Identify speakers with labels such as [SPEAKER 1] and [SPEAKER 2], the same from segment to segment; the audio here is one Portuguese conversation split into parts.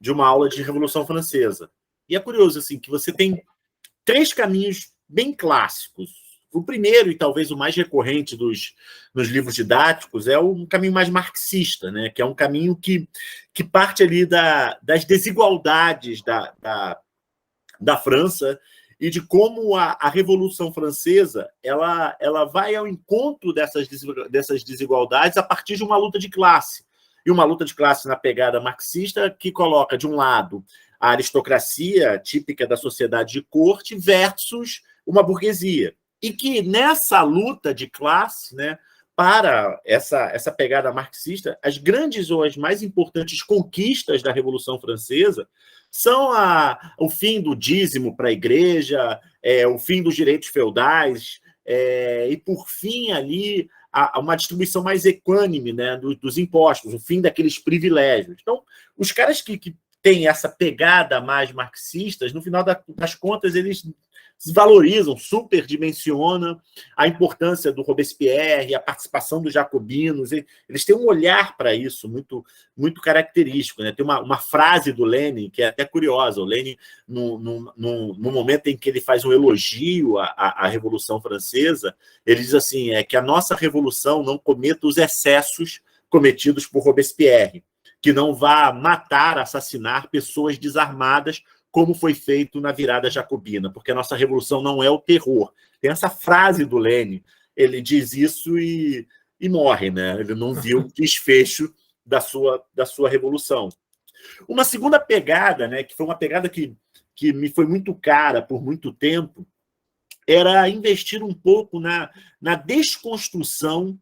[SPEAKER 1] de uma aula de Revolução Francesa. E é curioso assim, que você tem 3 caminhos bem clássicos. O primeiro, e talvez o mais recorrente nos livros didáticos, é um caminho mais marxista, né? Que é um caminho que parte ali das desigualdades da França e de como a Revolução Francesa ela vai ao encontro dessas desigualdades a partir de uma luta de classe. E uma luta de classe na pegada marxista que coloca, de um lado, a aristocracia típica da sociedade de corte versus uma burguesia. E que nessa luta de classe, né, para essa pegada marxista, as grandes ou as mais importantes conquistas da Revolução Francesa são o fim do dízimo para a igreja, o fim dos direitos feudais, e, por fim, ali, uma distribuição mais equânime, né, dos impostos, o fim daqueles privilégios. Então, os caras que têm essa pegada mais marxistas, no final das contas, eles valorizam, superdimensionam a importância do Robespierre, a participação dos jacobinos. Eles têm um olhar para isso muito, muito característico, né? Tem uma frase do Lenin que é até curiosa. O Lenin, no momento em que ele faz um elogio à Revolução Francesa, ele diz assim, que a nossa revolução não cometa os excessos cometidos por Robespierre, que não vá matar, assassinar pessoas desarmadas, como foi feito na virada jacobina, porque a nossa revolução não é o terror. Tem essa frase do Lenin, ele diz isso e morre, né? Ele não viu o desfecho da sua revolução. Uma segunda pegada, né, que foi uma pegada que me foi muito cara por muito tempo, era investir um pouco na desconstrução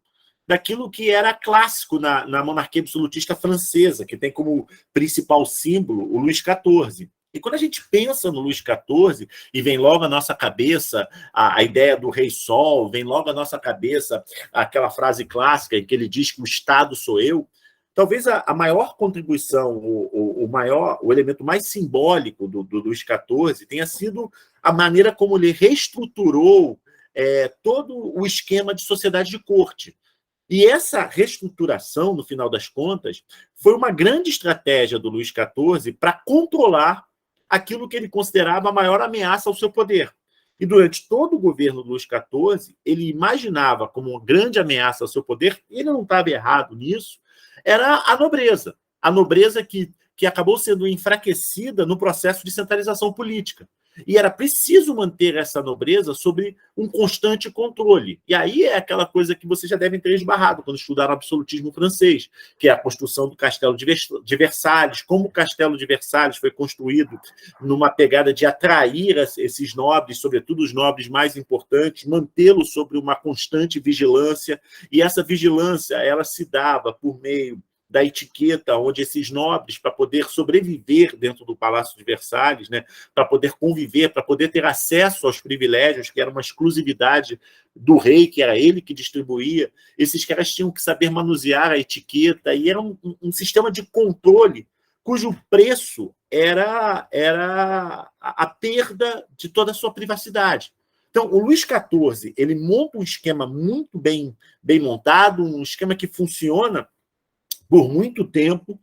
[SPEAKER 1] daquilo que era clássico na monarquia absolutista francesa, que tem como principal símbolo o Luís XIV. E quando a gente pensa no Luís XIV, e vem logo à nossa cabeça a ideia do Rei Sol, vem logo à nossa cabeça aquela frase clássica em que ele diz que o Estado sou eu, talvez a maior contribuição, o elemento mais simbólico do Luís XIV tenha sido a maneira como ele reestruturou todo o esquema de sociedade de corte. E essa reestruturação, no final das contas, foi uma grande estratégia do Luís XIV para controlar aquilo que ele considerava a maior ameaça ao seu poder. E durante todo o governo do Luís XIV, ele imaginava como uma grande ameaça ao seu poder, e ele não estava errado nisso, era a nobreza. A nobreza que acabou sendo enfraquecida no processo de centralização política. E era preciso manter essa nobreza sob um constante controle. E aí é aquela coisa que vocês já devem ter esbarrado quando estudaram o absolutismo francês, que é a construção do Castelo de Versalhes, como o Castelo de Versalhes foi construído numa pegada de atrair esses nobres, sobretudo os nobres mais importantes, mantê-los sob uma constante vigilância, e essa vigilância ela se dava por meio da etiqueta, onde esses nobres, para poder sobreviver dentro do Palácio de Versalhes, né, para poder conviver, para poder ter acesso aos privilégios, que era uma exclusividade do rei, que era ele que distribuía, esses caras tinham que saber manusear a etiqueta, e era um sistema de controle cujo preço era a perda de toda a sua privacidade. Então, o Luís XIV ele monta um esquema muito bem montado, um esquema que funciona por muito tempo,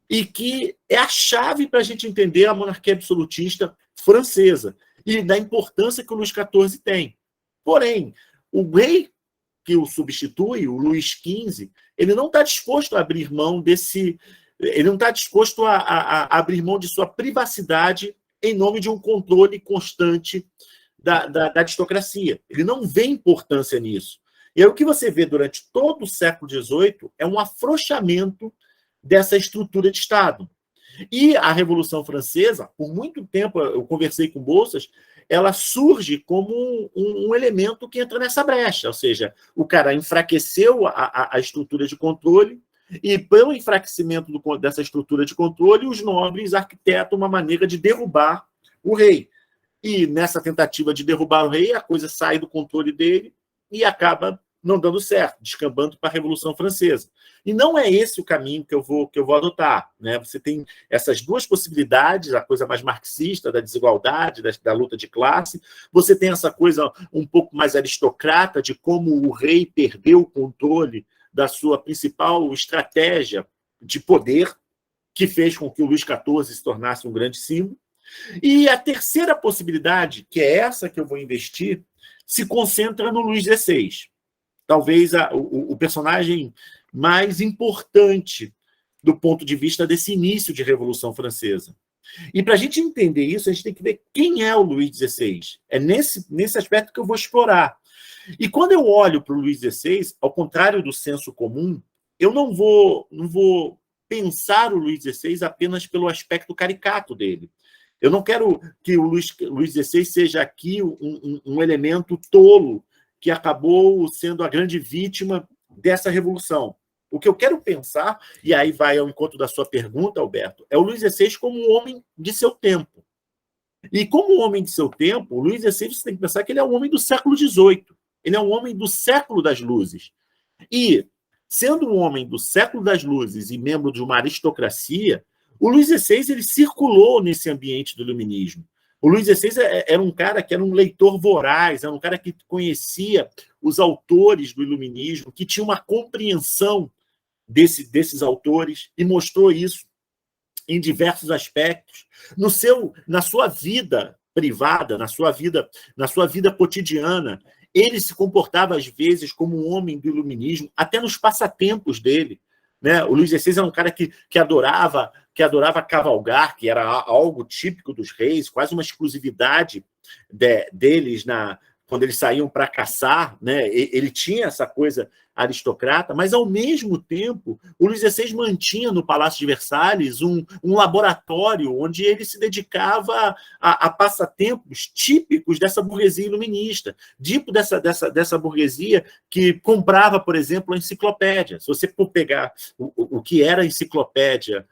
[SPEAKER 1] e que é a chave para a gente entender a monarquia absolutista francesa e da importância que o Luís XIV tem. Porém, o rei que o substitui, o Luís XV, ele não está disposto a abrir mão ele não está disposto a abrir mão de sua privacidade em nome de um controle constante da aristocracia. Ele não vê importância nisso. E aí, o que você vê durante todo o século XVIII é um afrouxamento dessa estrutura de Estado. E a Revolução Francesa, por muito tempo, eu conversei com Bolsas, ela surge como um elemento que entra nessa brecha, ou seja, o cara enfraqueceu a estrutura de controle, e pelo enfraquecimento dessa estrutura de controle, os nobres arquitetam uma maneira de derrubar o rei. E nessa tentativa de derrubar o rei, a coisa sai do controle dele e acaba não dando certo, descambando para a Revolução Francesa. E não é esse o caminho que eu vou adotar, né? Você tem essas duas possibilidades, a coisa mais marxista, da desigualdade, da luta de classe. Você tem essa coisa um pouco mais aristocrata, de como o rei perdeu o controle da sua principal estratégia de poder, que fez com que o Luís XIV se tornasse um grande símbolo. E a terceira possibilidade, que é essa que eu vou investir, se concentra no Luís XVI. Talvez o personagem mais importante do ponto de vista desse início de Revolução Francesa. E para a gente entender isso, a gente tem que ver quem é o Luís XVI. É nesse aspecto que eu vou explorar. E quando eu olho para o Luís XVI, ao contrário do senso comum, eu não vou pensar o Luís XVI apenas pelo aspecto caricato dele. Eu não quero que o Luís XVI seja aqui um elemento tolo que acabou sendo a grande vítima dessa revolução. O que eu quero pensar, e aí vai ao encontro da sua pergunta, Alberto, é o Luís XVI como um homem de seu tempo. E como homem de seu tempo, o Luís XVI, você tem que pensar que ele é um homem do século XVIII. Ele é um homem do século das luzes. E, sendo um homem do século das luzes e membro de uma aristocracia, o Luís XVI ele circulou nesse ambiente do iluminismo. O Luís XVI era um cara que era um leitor voraz, era um cara que conhecia os autores do iluminismo, que tinha uma compreensão desses autores e mostrou isso em diversos aspectos na sua vida privada, na sua vida cotidiana. Ele se comportava às vezes como um homem do iluminismo, até nos passatempos dele, né? O Luís XVI era um cara que adorava cavalgar, que era algo típico dos reis, quase uma exclusividade deles quando eles saíam para caçar, né? Ele tinha essa coisa aristocrata, mas, ao mesmo tempo, o Luís XVI mantinha no Palácio de Versalhes um laboratório onde ele se dedicava a passatempos típicos dessa burguesia iluminista, tipo dessa burguesia que comprava, por exemplo, a enciclopédia. Se você for pegar o que era a enciclopédia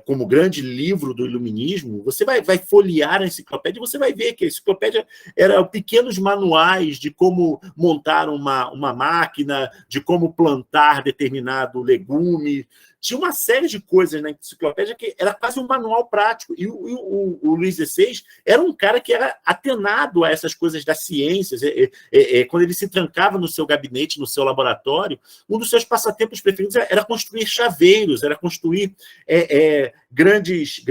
[SPEAKER 1] como grande livro do iluminismo, você vai folhear a enciclopédia e você vai ver que a enciclopédia era pequenos manuais de como montar uma máquina, de como plantar determinado legume. Tinha uma série de coisas na enciclopédia que era quase um manual prático. E o Luís XVI era um cara que era atenado a essas coisas das ciências. Quando ele se trancava no seu gabinete, no seu laboratório, um dos seus passatempos preferidos era construir chaveiros, era construir grandes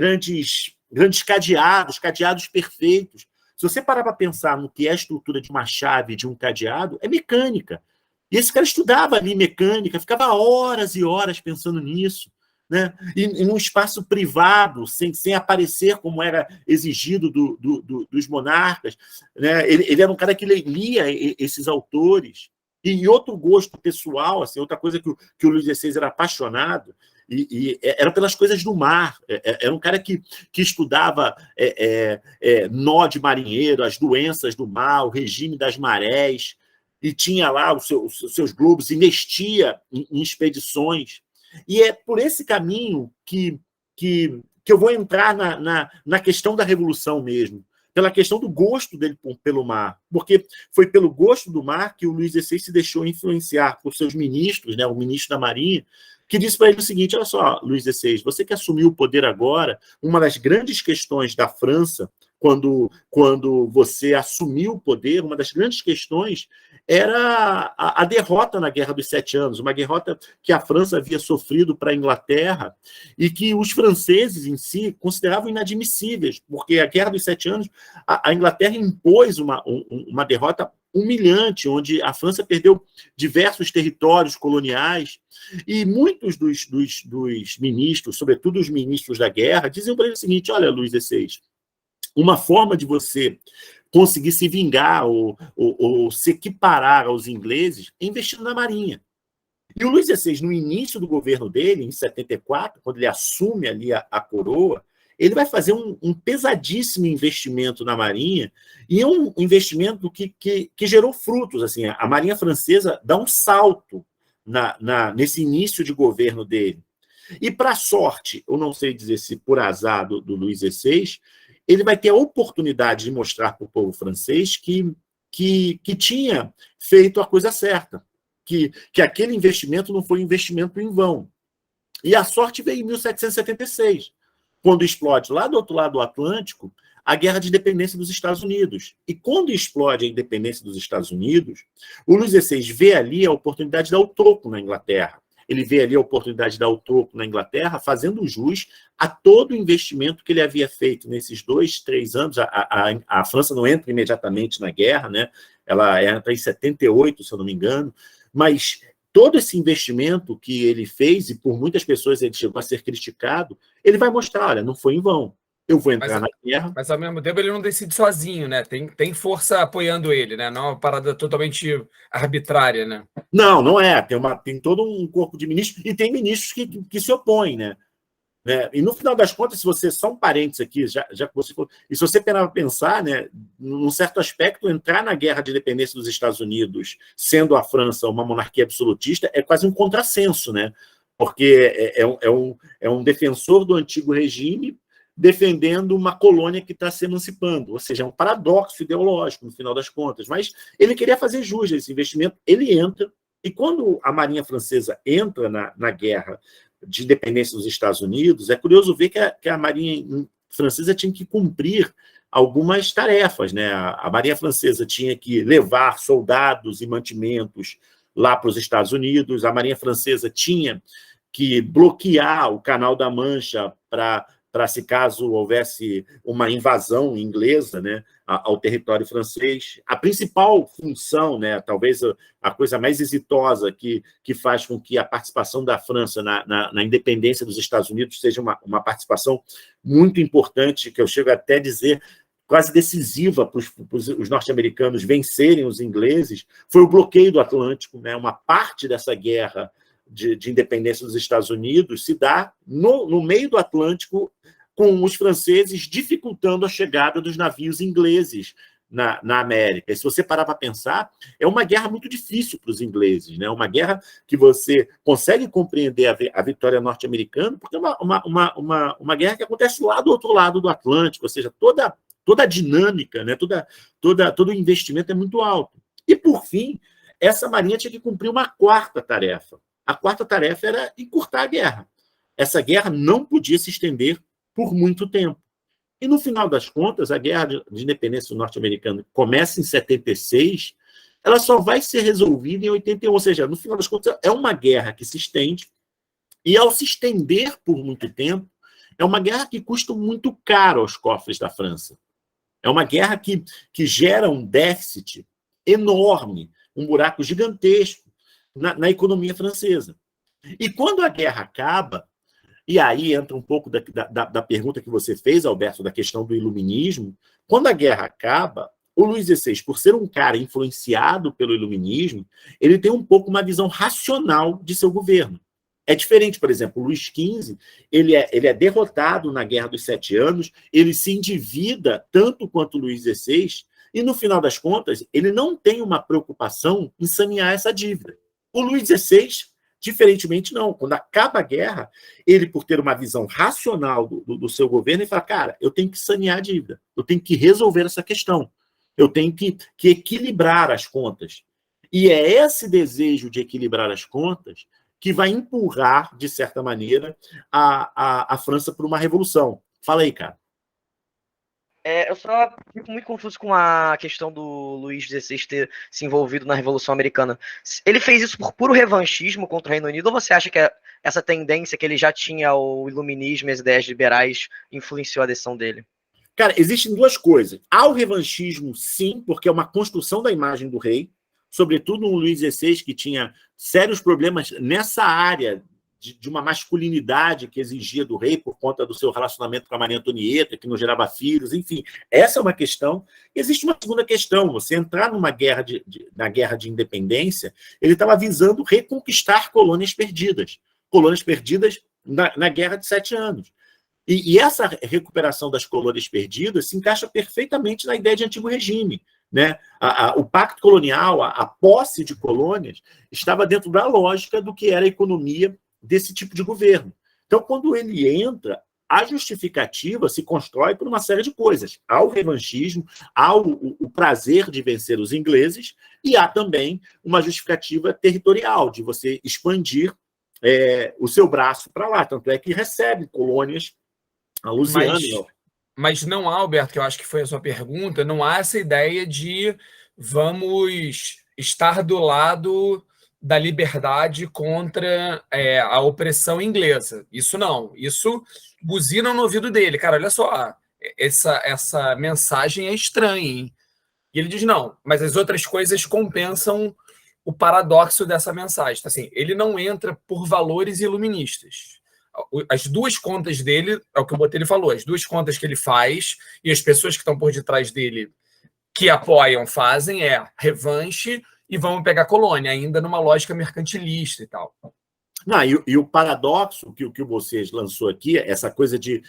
[SPEAKER 1] cadeados perfeitos. Se você parar para pensar no que é a estrutura de uma chave, de um cadeado, é mecânica. E esse cara estudava ali mecânica, ficava horas e horas pensando nisso, né? E num espaço privado, sem aparecer como era exigido dos monarcas, né? Ele era um cara que lia esses autores. E outro gosto pessoal, assim, outra coisa que o Luís XVI era apaixonado, e era pelas coisas do mar. Era um cara que estudava nó de marinheiro, as doenças do mar, o regime das marés, e tinha lá os seus globos, investia em expedições. E é por esse caminho que eu vou entrar na questão da Revolução mesmo, pela questão do gosto dele pelo mar, porque foi pelo gosto do mar que o Luís XVI se deixou influenciar por seus ministros, né, o ministro da Marinha, que disse para ele o seguinte: olha só, Luís XVI, você que assumiu o poder agora, uma das grandes questões da França, quando você assumiu o poder, uma das grandes questões era a derrota na Guerra dos 7 Anos, uma derrota que a França havia sofrido para a Inglaterra e que os franceses em si consideravam inadmissíveis, porque a Guerra dos 7 Anos, a Inglaterra impôs uma derrota humilhante, onde a França perdeu diversos territórios coloniais, e muitos dos ministros, sobretudo os ministros da guerra, diziam para ele o seguinte: olha, Luís XVI, uma forma de você conseguir se vingar ou se equiparar aos ingleses é investindo na Marinha. E o Luís XVI, no início do governo dele, em 74, quando ele assume ali a coroa, ele vai fazer um pesadíssimo investimento na Marinha, e é um investimento que gerou frutos. Assim, a Marinha Francesa dá um salto nesse início de governo dele. E, para sorte, eu não sei dizer se por azar do Luís XVI, ele vai ter a oportunidade de mostrar para o povo francês que tinha feito a coisa certa, que aquele investimento não foi um investimento em vão. E a sorte veio em 1776, quando explode lá do outro lado do Atlântico a Guerra de Independência dos Estados Unidos. E quando explode a independência dos Estados Unidos, o Luís XVI vê ali a oportunidade de dar o troco na Inglaterra. ele vê ali a oportunidade de dar o troco na Inglaterra, fazendo jus a todo o investimento que ele havia feito nesses 2, 3 anos. A França não entra imediatamente na guerra, né? Ela entra em 78, se eu não me engano, mas todo esse investimento que ele fez, e por muitas pessoas ele chegou a ser criticado, ele vai mostrar, olha, não foi em vão. Eu vou entrar na guerra.
[SPEAKER 2] Mas, ao mesmo tempo, ele não decide sozinho, né? Tem força apoiando ele, né? Não é uma parada totalmente arbitrária, né?
[SPEAKER 1] Não é. Tem todo um corpo de ministros, e tem ministros que se opõem, né? E no final das contas, se você, só um parênteses aqui, já que você falou, e se você parar para pensar, né, num certo aspecto, entrar na guerra de independência dos Estados Unidos, sendo a França uma monarquia absolutista, é quase um contrassenso, né? Porque é um defensor do antigo regime defendendo uma colônia que está se emancipando, ou seja, é um paradoxo ideológico, no final das contas. Mas ele queria fazer jus a esse investimento, ele entra, e quando a Marinha Francesa entra na guerra de independência dos Estados Unidos, é curioso ver que a Marinha Francesa tinha que cumprir algumas tarefas, né? A Marinha Francesa tinha que levar soldados e mantimentos lá para os Estados Unidos, a Marinha Francesa tinha que bloquear o Canal da Mancha para se caso houvesse uma invasão inglesa, né, ao território francês. A principal função, né, talvez a coisa mais exitosa que faz com que a participação da França na independência dos Estados Unidos seja uma participação muito importante, que eu chego até a dizer quase decisiva para os norte-americanos vencerem os ingleses, foi o bloqueio do Atlântico, né, uma parte dessa guerra de independência dos Estados Unidos se dá no meio do Atlântico, com os franceses dificultando a chegada dos navios ingleses na América. E se você parar para pensar, é uma guerra muito difícil para os ingleses, né? Uma guerra que você consegue compreender a vitória norte-americana, porque é uma guerra que acontece lá do outro lado do Atlântico, ou seja, toda a dinâmica, né? Todo o investimento é muito alto. E, por fim, essa marinha tinha que cumprir uma quarta tarefa. A quarta tarefa era encurtar a guerra. Essa guerra não podia se estender por muito tempo. E, no final das contas, a guerra de independência do norte-americano começa em 76, ela só vai ser resolvida em 81. Ou seja, no final das contas, é uma guerra que se estende, e, ao se estender por muito tempo, é uma guerra que custa muito caro aos cofres da França. É uma guerra que gera um déficit enorme, um buraco gigantesco na economia francesa. E quando a guerra acaba, e aí entra um pouco da pergunta que você fez, Alberto, da questão do iluminismo, quando a guerra acaba, o Luís XVI, por ser um cara influenciado pelo iluminismo, ele tem um pouco uma visão racional de seu governo. É diferente, por exemplo, o Luís XV, ele é derrotado na Guerra dos 7 Anos, ele se endivida tanto quanto o Luís XVI, e, no final das contas, ele não tem uma preocupação em sanear essa dívida. O Luís XVI, diferentemente, não. Quando acaba a guerra, ele, por ter uma visão racional do seu governo, ele fala, cara, eu tenho que sanear a dívida, eu tenho que resolver essa questão, eu tenho que equilibrar as contas. E é esse desejo de equilibrar as contas que vai empurrar, de certa maneira, a França para uma revolução. Fala aí, cara.
[SPEAKER 3] Eu só fico muito confuso com a questão do Luís XVI ter se envolvido na Revolução Americana. Ele fez isso por puro revanchismo contra o Reino Unido, ou você acha que essa tendência que ele já tinha ao iluminismo e as ideias liberais influenciou a decisão dele?
[SPEAKER 1] Cara, existem duas coisas. Há o revanchismo, sim, porque é uma construção da imagem do rei, sobretudo no Luís XVI, que tinha sérios problemas nessa área de uma masculinidade que exigia do rei por conta do seu relacionamento com a Maria Antonieta, que não gerava filhos, enfim. Essa é uma questão. Existe uma segunda questão. Você entrar na guerra de independência, ele estava visando reconquistar colônias perdidas na Guerra de 7 Anos. E essa recuperação das colônias perdidas se encaixa perfeitamente na ideia de antigo regime. Né? O pacto colonial, a posse de colônias, estava dentro da lógica do que era a economia desse tipo de governo. Então, quando ele entra, a justificativa se constrói por uma série de coisas. Há o revanchismo, há o prazer de vencer os ingleses, e há também uma justificativa territorial, de você expandir o seu braço para lá. Tanto é que recebe colônias, a Louisiana.
[SPEAKER 2] Mas não há, Alberto, que eu acho que foi a sua pergunta, não há essa ideia de vamos estar do lado da liberdade contra a opressão inglesa. Isso não. Isso buzina no ouvido dele. Cara, olha só, essa mensagem é estranha, hein? E ele diz, não, mas as outras coisas compensam o paradoxo dessa mensagem. Assim, ele não entra por valores iluministas. As duas contas dele, é o que o Botelho falou, as duas contas que ele faz e as pessoas que estão por detrás dele que apoiam fazem revanche e vamos pegar colônia, ainda numa lógica mercantilista e tal.
[SPEAKER 1] Não, e o paradoxo que o Bocês lançou aqui, essa coisa de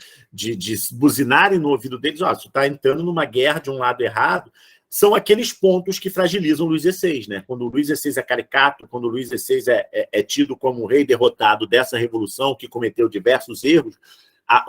[SPEAKER 1] buzinarem no ouvido deles, você está entrando numa guerra de um lado errado, são aqueles pontos que fragilizam o Luís XVI, né? Quando o Luís XVI é caricato, quando o Luís XVI é tido como o rei derrotado dessa revolução que cometeu diversos erros,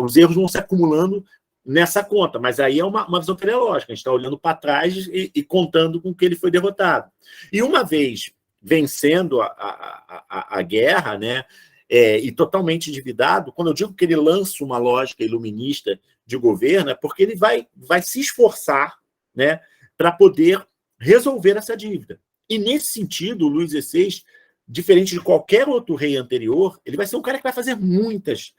[SPEAKER 1] os erros vão se acumulando nessa conta, mas aí é uma visão teleológica, a gente está olhando para trás e contando com que ele foi derrotado. E uma vez vencendo a guerra, né, e totalmente endividado, quando eu digo que ele lança uma lógica iluminista de governo, é porque ele vai se esforçar, né, para poder resolver essa dívida. E, nesse sentido, o Luís XVI, diferente de qualquer outro rei anterior, ele vai ser um cara que vai fazer muitas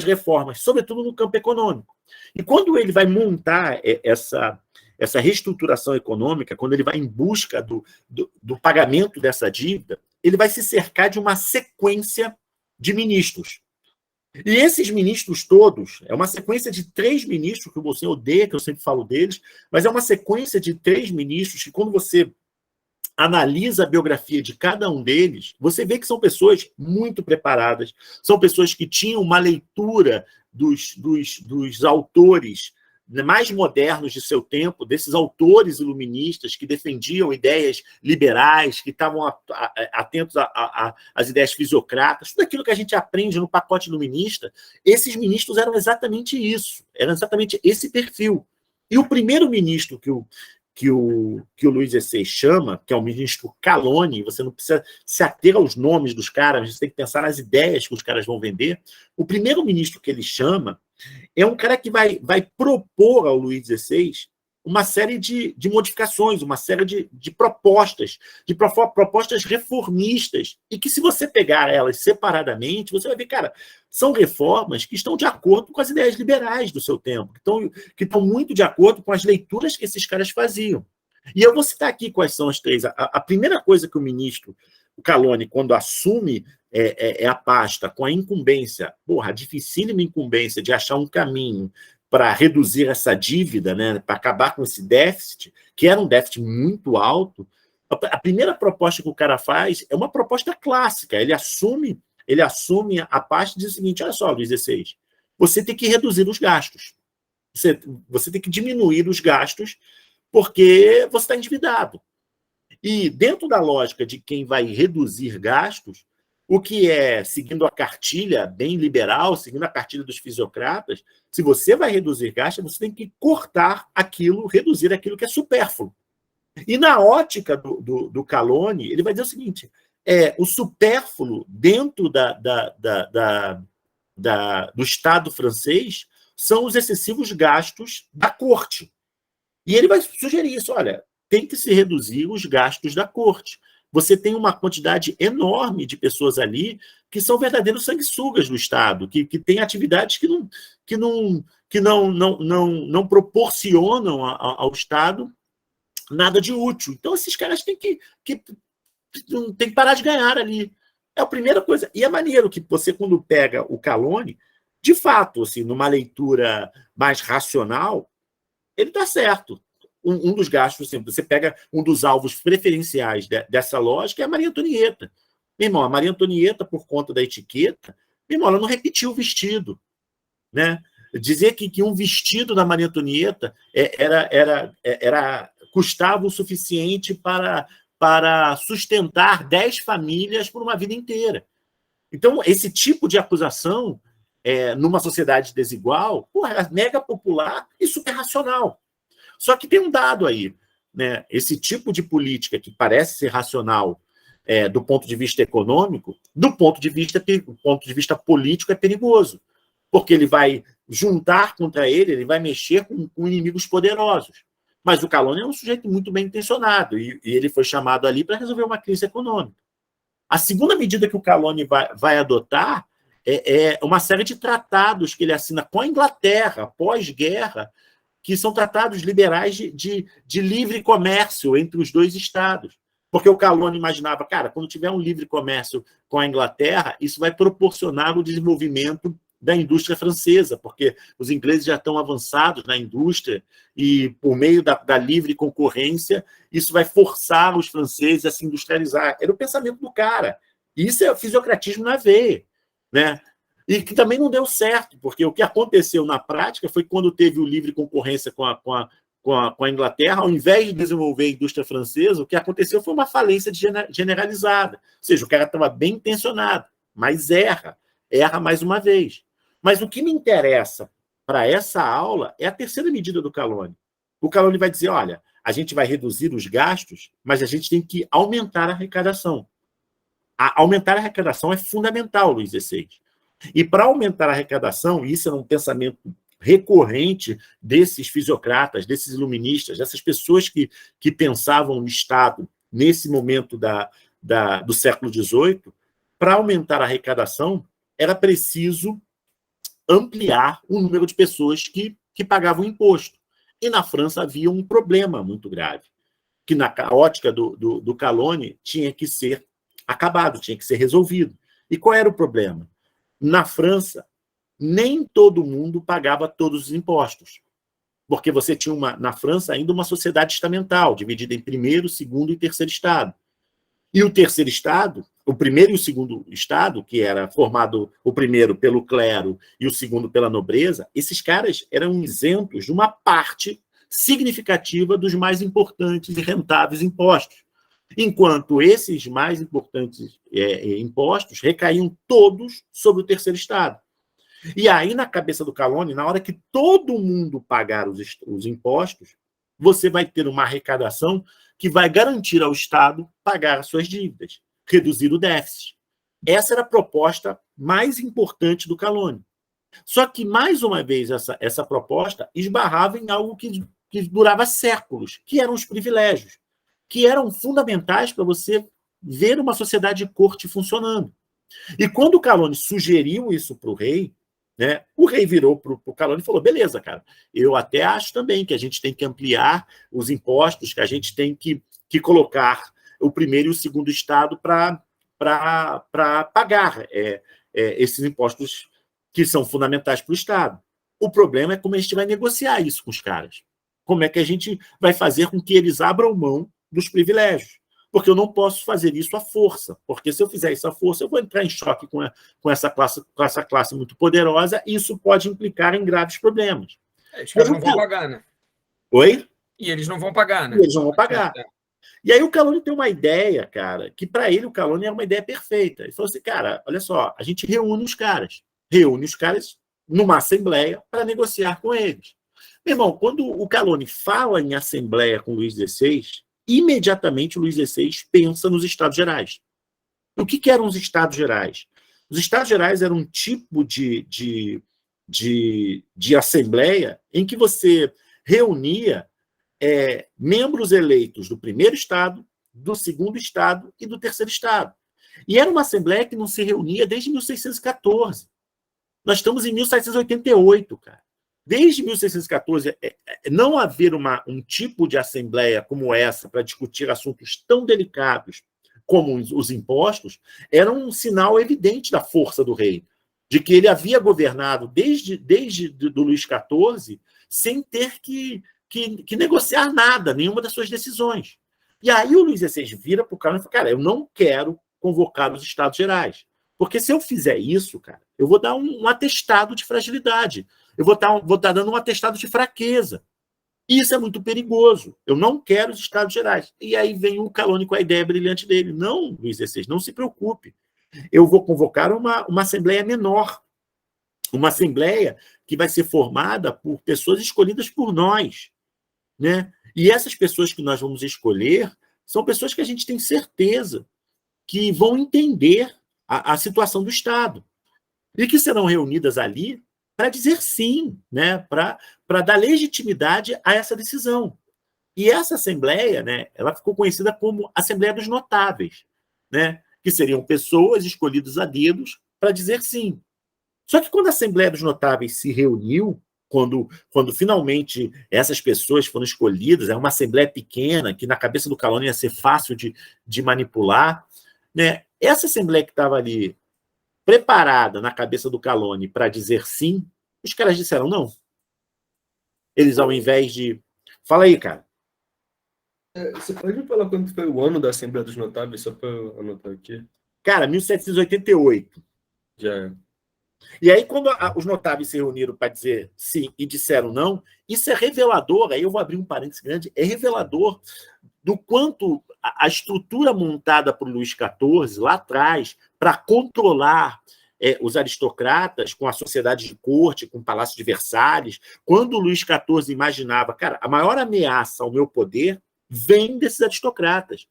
[SPEAKER 1] reformas, sobretudo no campo econômico. E quando ele vai montar essa reestruturação econômica, quando ele vai em busca do pagamento dessa dívida, ele vai se cercar de uma sequência de ministros. E esses ministros todos, é uma sequência de 3 ministros, que você odeia, que eu sempre falo deles, mas é uma sequência de 3 ministros que, quando você analisa a biografia de cada um deles, você vê que são pessoas muito preparadas, são pessoas que tinham uma leitura dos autores mais modernos de seu tempo, desses autores iluministas que defendiam ideias liberais, que estavam atentos às ideias fisiocratas, tudo aquilo que a gente aprende no pacote iluminista, esses ministros eram exatamente isso, eram exatamente esse perfil. E o primeiro ministro que o Luís XVI chama, que é o ministro Calonne, você não precisa se ater aos nomes dos caras, você tem que pensar nas ideias que os caras vão vender. O primeiro ministro que ele chama é um cara que vai propor ao Luís XVI uma série de modificações, uma série de propostas reformistas, e que, se você pegar elas separadamente, você vai ver, cara, são reformas que estão de acordo com as ideias liberais do seu tempo, que estão muito de acordo com as leituras que esses caras faziam. E eu vou citar aqui quais são as 3. A primeira coisa que o ministro, o Calonne, quando assume a pasta com a incumbência, a dificílima incumbência de achar um caminho para reduzir essa dívida, né, para acabar com esse déficit, que era um déficit muito alto, a primeira proposta que o cara faz é uma proposta clássica. Ele assume a pasta e diz o seguinte: olha só, Luís XVI, você tem que reduzir os gastos. Você tem que diminuir os gastos porque você está endividado. E, dentro da lógica de quem vai reduzir gastos, o que é, seguindo a cartilha bem liberal, seguindo a cartilha dos fisiocratas, se você vai reduzir gastos, você tem que cortar aquilo, reduzir aquilo que é supérfluo. E, na ótica do Calonne, ele vai dizer o seguinte: o supérfluo dentro do Estado francês são os excessivos gastos da corte. E ele vai sugerir isso: olha, tem que se reduzir os gastos da corte. Você tem uma quantidade enorme de pessoas ali que são verdadeiros sanguessugas do Estado, que têm atividades que não proporcionam ao Estado nada de útil. Então, esses caras têm que parar de ganhar ali. É a primeira coisa. E é maneiro que você, quando pega o Calonne, de fato, assim, numa leitura mais racional, ele está certo. Um dos gastos, assim, você pega um dos alvos preferenciais dessa lógica, é a Maria Antonieta. Meu irmão, a Maria Antonieta, por conta da etiqueta, meu irmão, ela não repetiu o vestido, né? Dizer que um vestido da Maria Antonieta custava o suficiente para sustentar 10 famílias por uma vida inteira. Então, esse tipo de acusação, numa sociedade desigual, é mega popular e super racional. Só que tem um dado aí, né? Esse tipo de política que parece ser racional do ponto de vista econômico, do ponto de vista político, é perigoso, porque ele vai juntar contra ele vai mexer com inimigos poderosos. Mas o Calonne é um sujeito muito bem intencionado, e ele foi chamado ali para resolver uma crise econômica. A segunda medida que o Calonne vai adotar é uma série de tratados que ele assina com a Inglaterra, pós-guerra, que são tratados liberais de livre comércio entre os dois estados. Porque o Calonne imaginava, cara, quando tiver um livre comércio com a Inglaterra, isso vai proporcionar o desenvolvimento da indústria francesa, porque os ingleses já estão avançados na indústria e, por meio da livre concorrência, isso vai forçar os franceses a se industrializar. Era o pensamento do cara. Isso é o fisiocratismo na veia, né? E que também não deu certo, porque o que aconteceu na prática foi que quando teve o livre concorrência com a Inglaterra, ao invés de desenvolver a indústria francesa, o que aconteceu foi uma falência generalizada. Ou seja, o cara estava bem intencionado, mas erra mais uma vez. Mas o que me interessa para essa aula é a terceira medida do Calonne. O Calonne vai dizer, olha, a gente vai reduzir os gastos, mas a gente tem que aumentar a arrecadação. Aumentar a arrecadação é fundamental, Luís XVI. E para aumentar a arrecadação, isso é um pensamento recorrente desses fisiocratas, desses iluministas, dessas pessoas que pensavam no Estado nesse momento do século XVIII, para aumentar a arrecadação, era preciso ampliar o número de pessoas que pagavam imposto. E na França havia um problema muito grave, que na ótica do Calonne tinha que ser acabado, tinha que ser resolvido. E qual era o problema? Na França, nem todo mundo pagava todos os impostos, porque você tinha, na França, ainda uma sociedade estamental, dividida em primeiro, segundo e terceiro estado. E o terceiro estado, o primeiro e o segundo estado, que era formado o primeiro pelo clero e o segundo pela nobreza, esses caras eram isentos de uma parte significativa dos mais importantes e rentáveis impostos, enquanto esses mais importantes impostos recaíam todos sobre o terceiro estado. E aí, na cabeça do Calonne, na hora que todo mundo pagar os impostos, você vai ter uma arrecadação que vai garantir ao Estado pagar as suas dívidas, reduzir o déficit. Essa era a proposta mais importante do Calonne. Só que, mais uma vez, essa proposta esbarrava em algo que durava séculos, que eram os privilégios, que eram fundamentais para você ver uma sociedade de corte funcionando. E quando o Calonne sugeriu isso para o rei, né, o rei virou para o Calonne e falou, beleza, cara, eu até acho também que a gente tem que ampliar os impostos, que a gente tem que colocar o primeiro e o segundo estado para pagar esses impostos que são fundamentais para o Estado. O problema é como a gente vai negociar isso com os caras. Como é que a gente vai fazer com que eles abram mão dos privilégios? Porque eu não posso fazer isso à força, porque se eu fizer isso à força, eu vou entrar em choque com essa classe muito poderosa, e isso pode implicar em graves problemas.
[SPEAKER 2] Os caras não vão pagar, né?
[SPEAKER 1] Oi?
[SPEAKER 2] E eles não vão pagar, né?
[SPEAKER 1] E eles não vão pagar. E aí o Calonne tem uma ideia, cara, que para ele o Calonne é uma ideia perfeita. Ele falou assim, cara, olha só, a gente reúne os caras numa assembleia para negociar com eles. Meu irmão, quando o Calonne fala em assembleia com Luís XVI, imediatamente o Luís XVI pensa nos Estados Gerais. O que eram os Estados Gerais? Os Estados Gerais eram um tipo de assembleia em que você reunia membros eleitos do primeiro Estado, do segundo Estado e do terceiro Estado. E era uma assembleia que não se reunia desde 1614. Nós estamos em 1788, cara. Desde 1614, não haver um tipo de assembleia como essa para discutir assuntos tão delicados como os impostos era um sinal evidente da força do rei, de que ele havia governado desde do Luís XIV sem ter que negociar nada, nenhuma das suas decisões. E aí o Luís XVI vira para o cara e fala, cara, eu não quero convocar os Estados Gerais, porque se eu fizer isso, cara, eu vou dar um atestado de fragilidade. Eu vou estar dando um atestado de fraqueza. Isso é muito perigoso. Eu não quero os Estados Gerais. E aí vem o Calonne com a ideia brilhante dele. Não, Luís XVI, não se preocupe. Eu vou convocar uma assembleia menor. Uma assembleia que vai ser formada por pessoas escolhidas por nós, né? E essas pessoas que nós vamos escolher são pessoas que a gente tem certeza que vão entender a situação do Estado. E que serão reunidas ali para dizer sim, né, para dar legitimidade a essa decisão. E essa assembleia, né, ela ficou conhecida como Assembleia dos Notáveis, né, que seriam pessoas escolhidas a dedos para dizer sim. Só que quando a Assembleia dos Notáveis se reuniu, quando finalmente essas pessoas foram escolhidas, é uma Assembleia pequena, que na cabeça do Caloni ia ser fácil de manipular, né? Essa Assembleia que estava ali preparada na cabeça do Caloni para dizer sim, os caras disseram não. Eles, ao invés de... Fala aí, cara.
[SPEAKER 4] Você pode me falar quando foi o ano da Assembleia dos Notáveis, só para eu anotar aqui?
[SPEAKER 1] Cara, 1788.
[SPEAKER 4] Já é.
[SPEAKER 1] E aí, quando os notáveis se reuniram para dizer sim e disseram não, isso é revelador, aí eu vou abrir um parênteses grande, é revelador do quanto a estrutura montada por Luís XIV lá atrás para controlar os aristocratas com a sociedade de corte, com o Palácio de Versalhes, quando Luís XIV imaginava, cara, a maior ameaça ao meu poder vem desses aristocratas.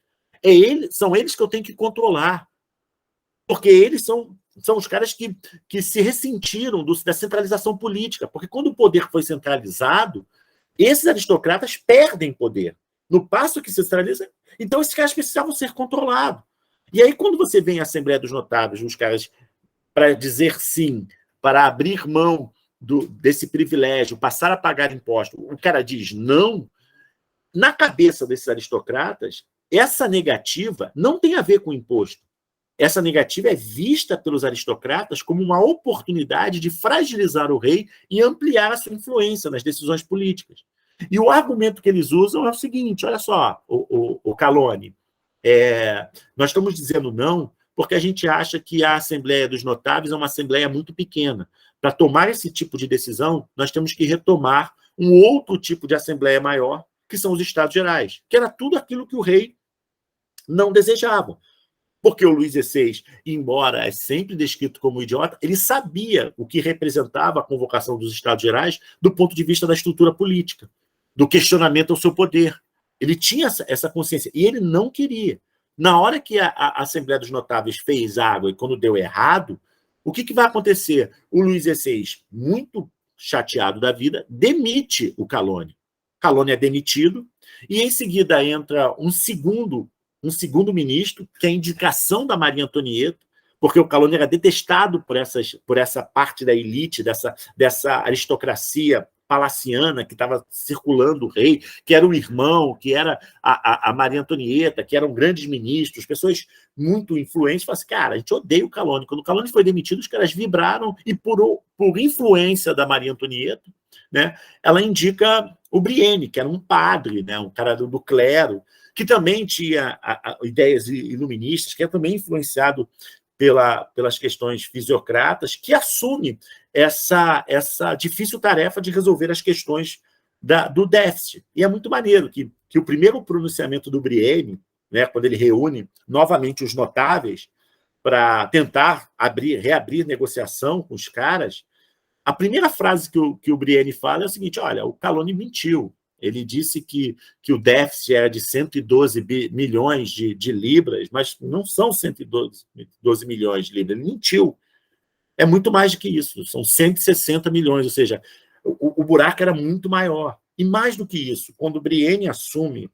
[SPEAKER 1] São eles que eu tenho que controlar, porque eles são os caras que se ressentiram da centralização política, porque quando o poder foi centralizado, esses aristocratas perdem poder. No passo que se centraliza, então esses caras precisavam ser controlados. E aí, quando você vem à Assembleia dos Notáveis, os caras, para dizer sim, para abrir mão desse privilégio, passar a pagar imposto, o cara diz não, na cabeça desses aristocratas, essa negativa não tem a ver com o imposto. Essa negativa é vista pelos aristocratas como uma oportunidade de fragilizar o rei e ampliar a sua influência nas decisões políticas. E o argumento que eles usam é o seguinte, olha só, o Caloni, nós estamos dizendo não porque a gente acha que a Assembleia dos Notáveis é uma Assembleia muito pequena. Para tomar esse tipo de decisão, nós temos que retomar um outro tipo de Assembleia maior, que são os Estados Gerais, que era tudo aquilo que o rei não desejava. Porque o Luís XVI, embora é sempre descrito como idiota, ele sabia o que representava a convocação dos Estados Gerais do ponto de vista da estrutura política, do questionamento ao seu poder. Ele tinha essa consciência, e ele não queria. Na hora que a Assembleia dos Notáveis fez água e quando deu errado, o que vai acontecer? O Luís XVI, muito chateado da vida, demite o Caloni. Caloni é demitido, e em seguida entra um segundo ministro, que é a indicação da Maria Antonieta, porque o Caloni era detestado por essa parte da elite, dessa aristocracia palaciana que estava circulando o rei, que era o irmão, que era a Maria Antonieta, que eram grandes ministros, pessoas muito influentes. Falaram assim, cara, a gente odeia o Caloni. Quando o Caloni foi demitido, os caras vibraram e, por influência da Maria Antonieta, né, ela indica o Brienne, que era um padre, né, um cara do clero, que também tinha ideias iluministas, que é também influenciado pelas questões fisiocratas, que assume essa difícil tarefa de resolver as questões do déficit. E é muito maneiro que o primeiro pronunciamento do Brienne, né, quando ele reúne novamente os notáveis para tentar reabrir negociação com os caras, a primeira frase que o Brienne fala é o seguinte, olha, o Caloni mentiu. Ele disse que o déficit era de 112 milhões de libras, mas não são 112 milhões de libras. Ele mentiu. É muito mais do que isso. São 160 milhões, ou seja, o buraco era muito maior. E mais do que isso, quando o Brienne assume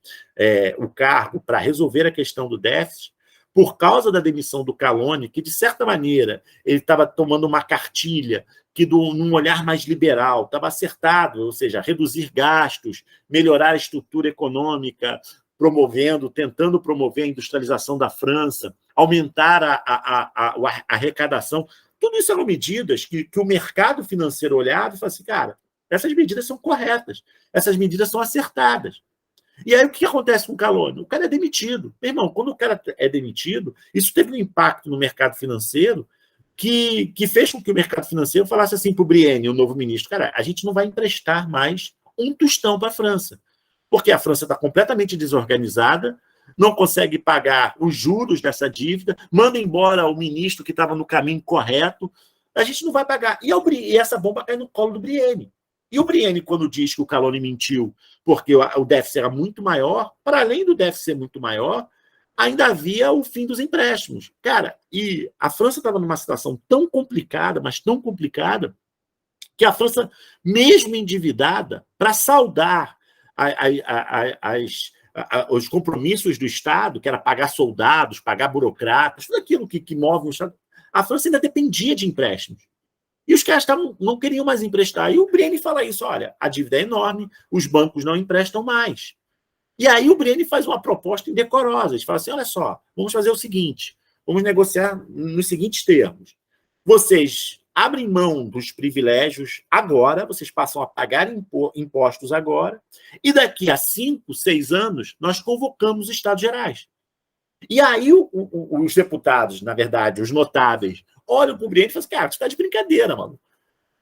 [SPEAKER 1] o cargo para resolver a questão do déficit, por causa da demissão do Caloni, que, de certa maneira, ele estava tomando uma cartilha que, num olhar mais liberal, estava acertado, ou seja, reduzir gastos, melhorar a estrutura econômica, tentando promover a industrialização da França, aumentar a arrecadação. Tudo isso eram medidas que o mercado financeiro olhava e falava assim, cara, essas medidas são corretas, essas medidas são acertadas. E aí o que acontece com o Caloni? O cara é demitido. Meu irmão, quando o cara é demitido, isso teve um impacto no mercado financeiro que fez com que o mercado financeiro falasse assim para o Brienne, o novo ministro, cara, a gente não vai emprestar mais um tostão para a França, porque a França está completamente desorganizada, não consegue pagar os juros dessa dívida, manda embora o ministro que estava no caminho correto, a gente não vai pagar. E essa bomba cai no colo do Brienne. E o Brienne, quando diz que o Caloni mentiu porque o déficit era muito maior, para além do déficit ser muito maior, ainda havia o fim dos empréstimos. Cara, e a França estava numa situação tão complicada, mas tão complicada, que a França, mesmo endividada, para saldar os compromissos do Estado, que era pagar soldados, pagar burocratas, tudo aquilo que move o Estado, a França ainda dependia de empréstimos. E os caras não queriam mais emprestar. E o Brienne fala isso, olha, a dívida é enorme, os bancos não emprestam mais. E aí o Brienne faz uma proposta indecorosa. Ele fala assim, olha só, vamos fazer o seguinte, vamos negociar nos seguintes termos. Vocês abrem mão dos privilégios agora, vocês passam a pagar impostos agora, e daqui a 5, 6 anos, nós convocamos os Estados Gerais. E aí os deputados, na verdade, os notáveis, olham para o Brienne e falam assim, cara, você está de brincadeira, mano.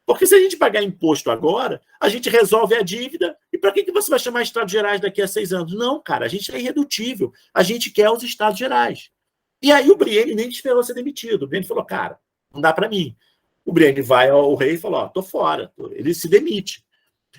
[SPEAKER 1] Porque se a gente pagar imposto agora, a gente resolve a dívida, e para que você vai chamar Estados Gerais daqui a 6 anos? Não, cara, a gente é irredutível, a gente quer os Estados Gerais. E aí o Brienne nem esperou ser demitido. O Brienne falou, cara, não dá para mim. O Brienne vai ao rei e fala, tô fora. Ele se demite.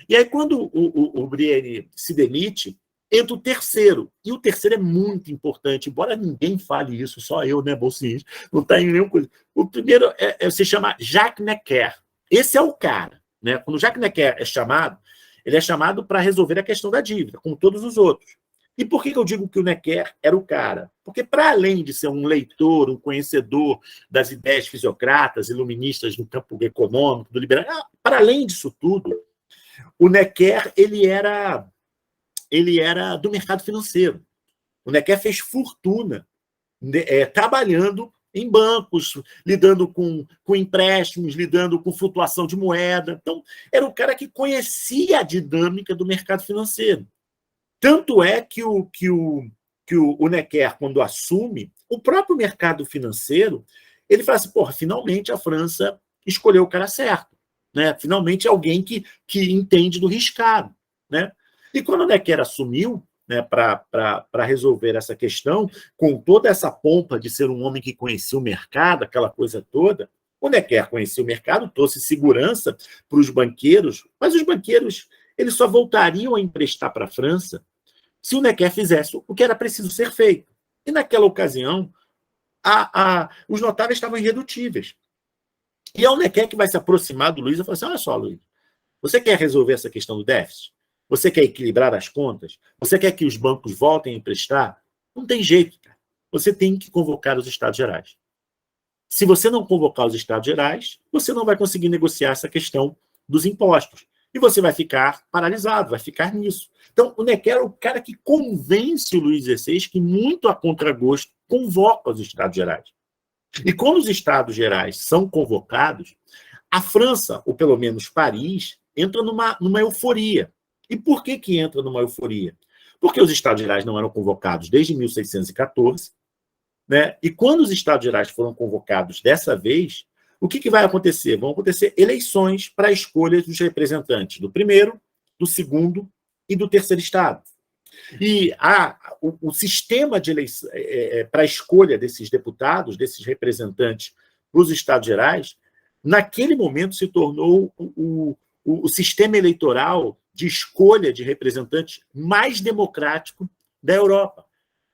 [SPEAKER 1] E aí, quando o Brienne se demite, entra o terceiro. E o terceiro é muito importante, embora ninguém fale isso, só eu, né, Bolsinhos? Não está em nenhuma coisa. O primeiro se chama Jacques Necker. Esse é o cara. Né? Quando o Jacques Necker é chamado, ele é chamado para resolver a questão da dívida, como todos os outros. E por que eu digo que o Necker era o cara? Porque, para além de ser um leitor, um conhecedor das ideias fisiocratas, iluministas no campo econômico, do liberal, para além disso tudo, o Necker ele era do mercado financeiro. O Necker fez fortuna trabalhando em bancos, lidando com empréstimos, lidando com flutuação de moeda. Então, era o cara que conhecia a dinâmica do mercado financeiro. Tanto é que o Necker, quando assume, o próprio mercado financeiro, ele fala assim, porra, finalmente a França escolheu o cara certo. Né? Finalmente alguém que entende do riscado. Né? E quando o Necker assumiu, né, para resolver essa questão, com toda essa pompa de ser um homem que conhecia o mercado, aquela coisa toda, o Necker conhecia o mercado, trouxe segurança para os banqueiros, mas os banqueiros eles só voltariam a emprestar para a França se o Necker fizesse o que era preciso ser feito. E naquela ocasião, os notáveis estavam irredutíveis. E é o Necker que vai se aproximar do Luiz e falar assim, olha só, Luiz, você quer resolver essa questão do déficit? Você quer equilibrar as contas? Você quer que os bancos voltem a emprestar? Não tem jeito, cara. Você tem que convocar os Estados Gerais. Se você não convocar os Estados Gerais, você não vai conseguir negociar essa questão dos impostos. E você vai ficar paralisado, vai ficar nisso. Então, o Necker é o cara que convence o Luís XVI, que muito a contragosto convoca os Estados Gerais. E quando os Estados Gerais são convocados, a França, ou pelo menos Paris, entra numa euforia. E por que entra numa euforia? Porque os Estados Gerais não eram convocados desde 1614, né? E quando os Estados Gerais foram convocados dessa vez, o que vai acontecer? Vão acontecer eleições para a escolha dos representantes do primeiro, do segundo e do terceiro Estado. E o sistema de eleição para a escolha desses deputados, desses representantes para os Estados Gerais, naquele momento se tornou o sistema eleitoral de escolha de representantes mais democrático da Europa.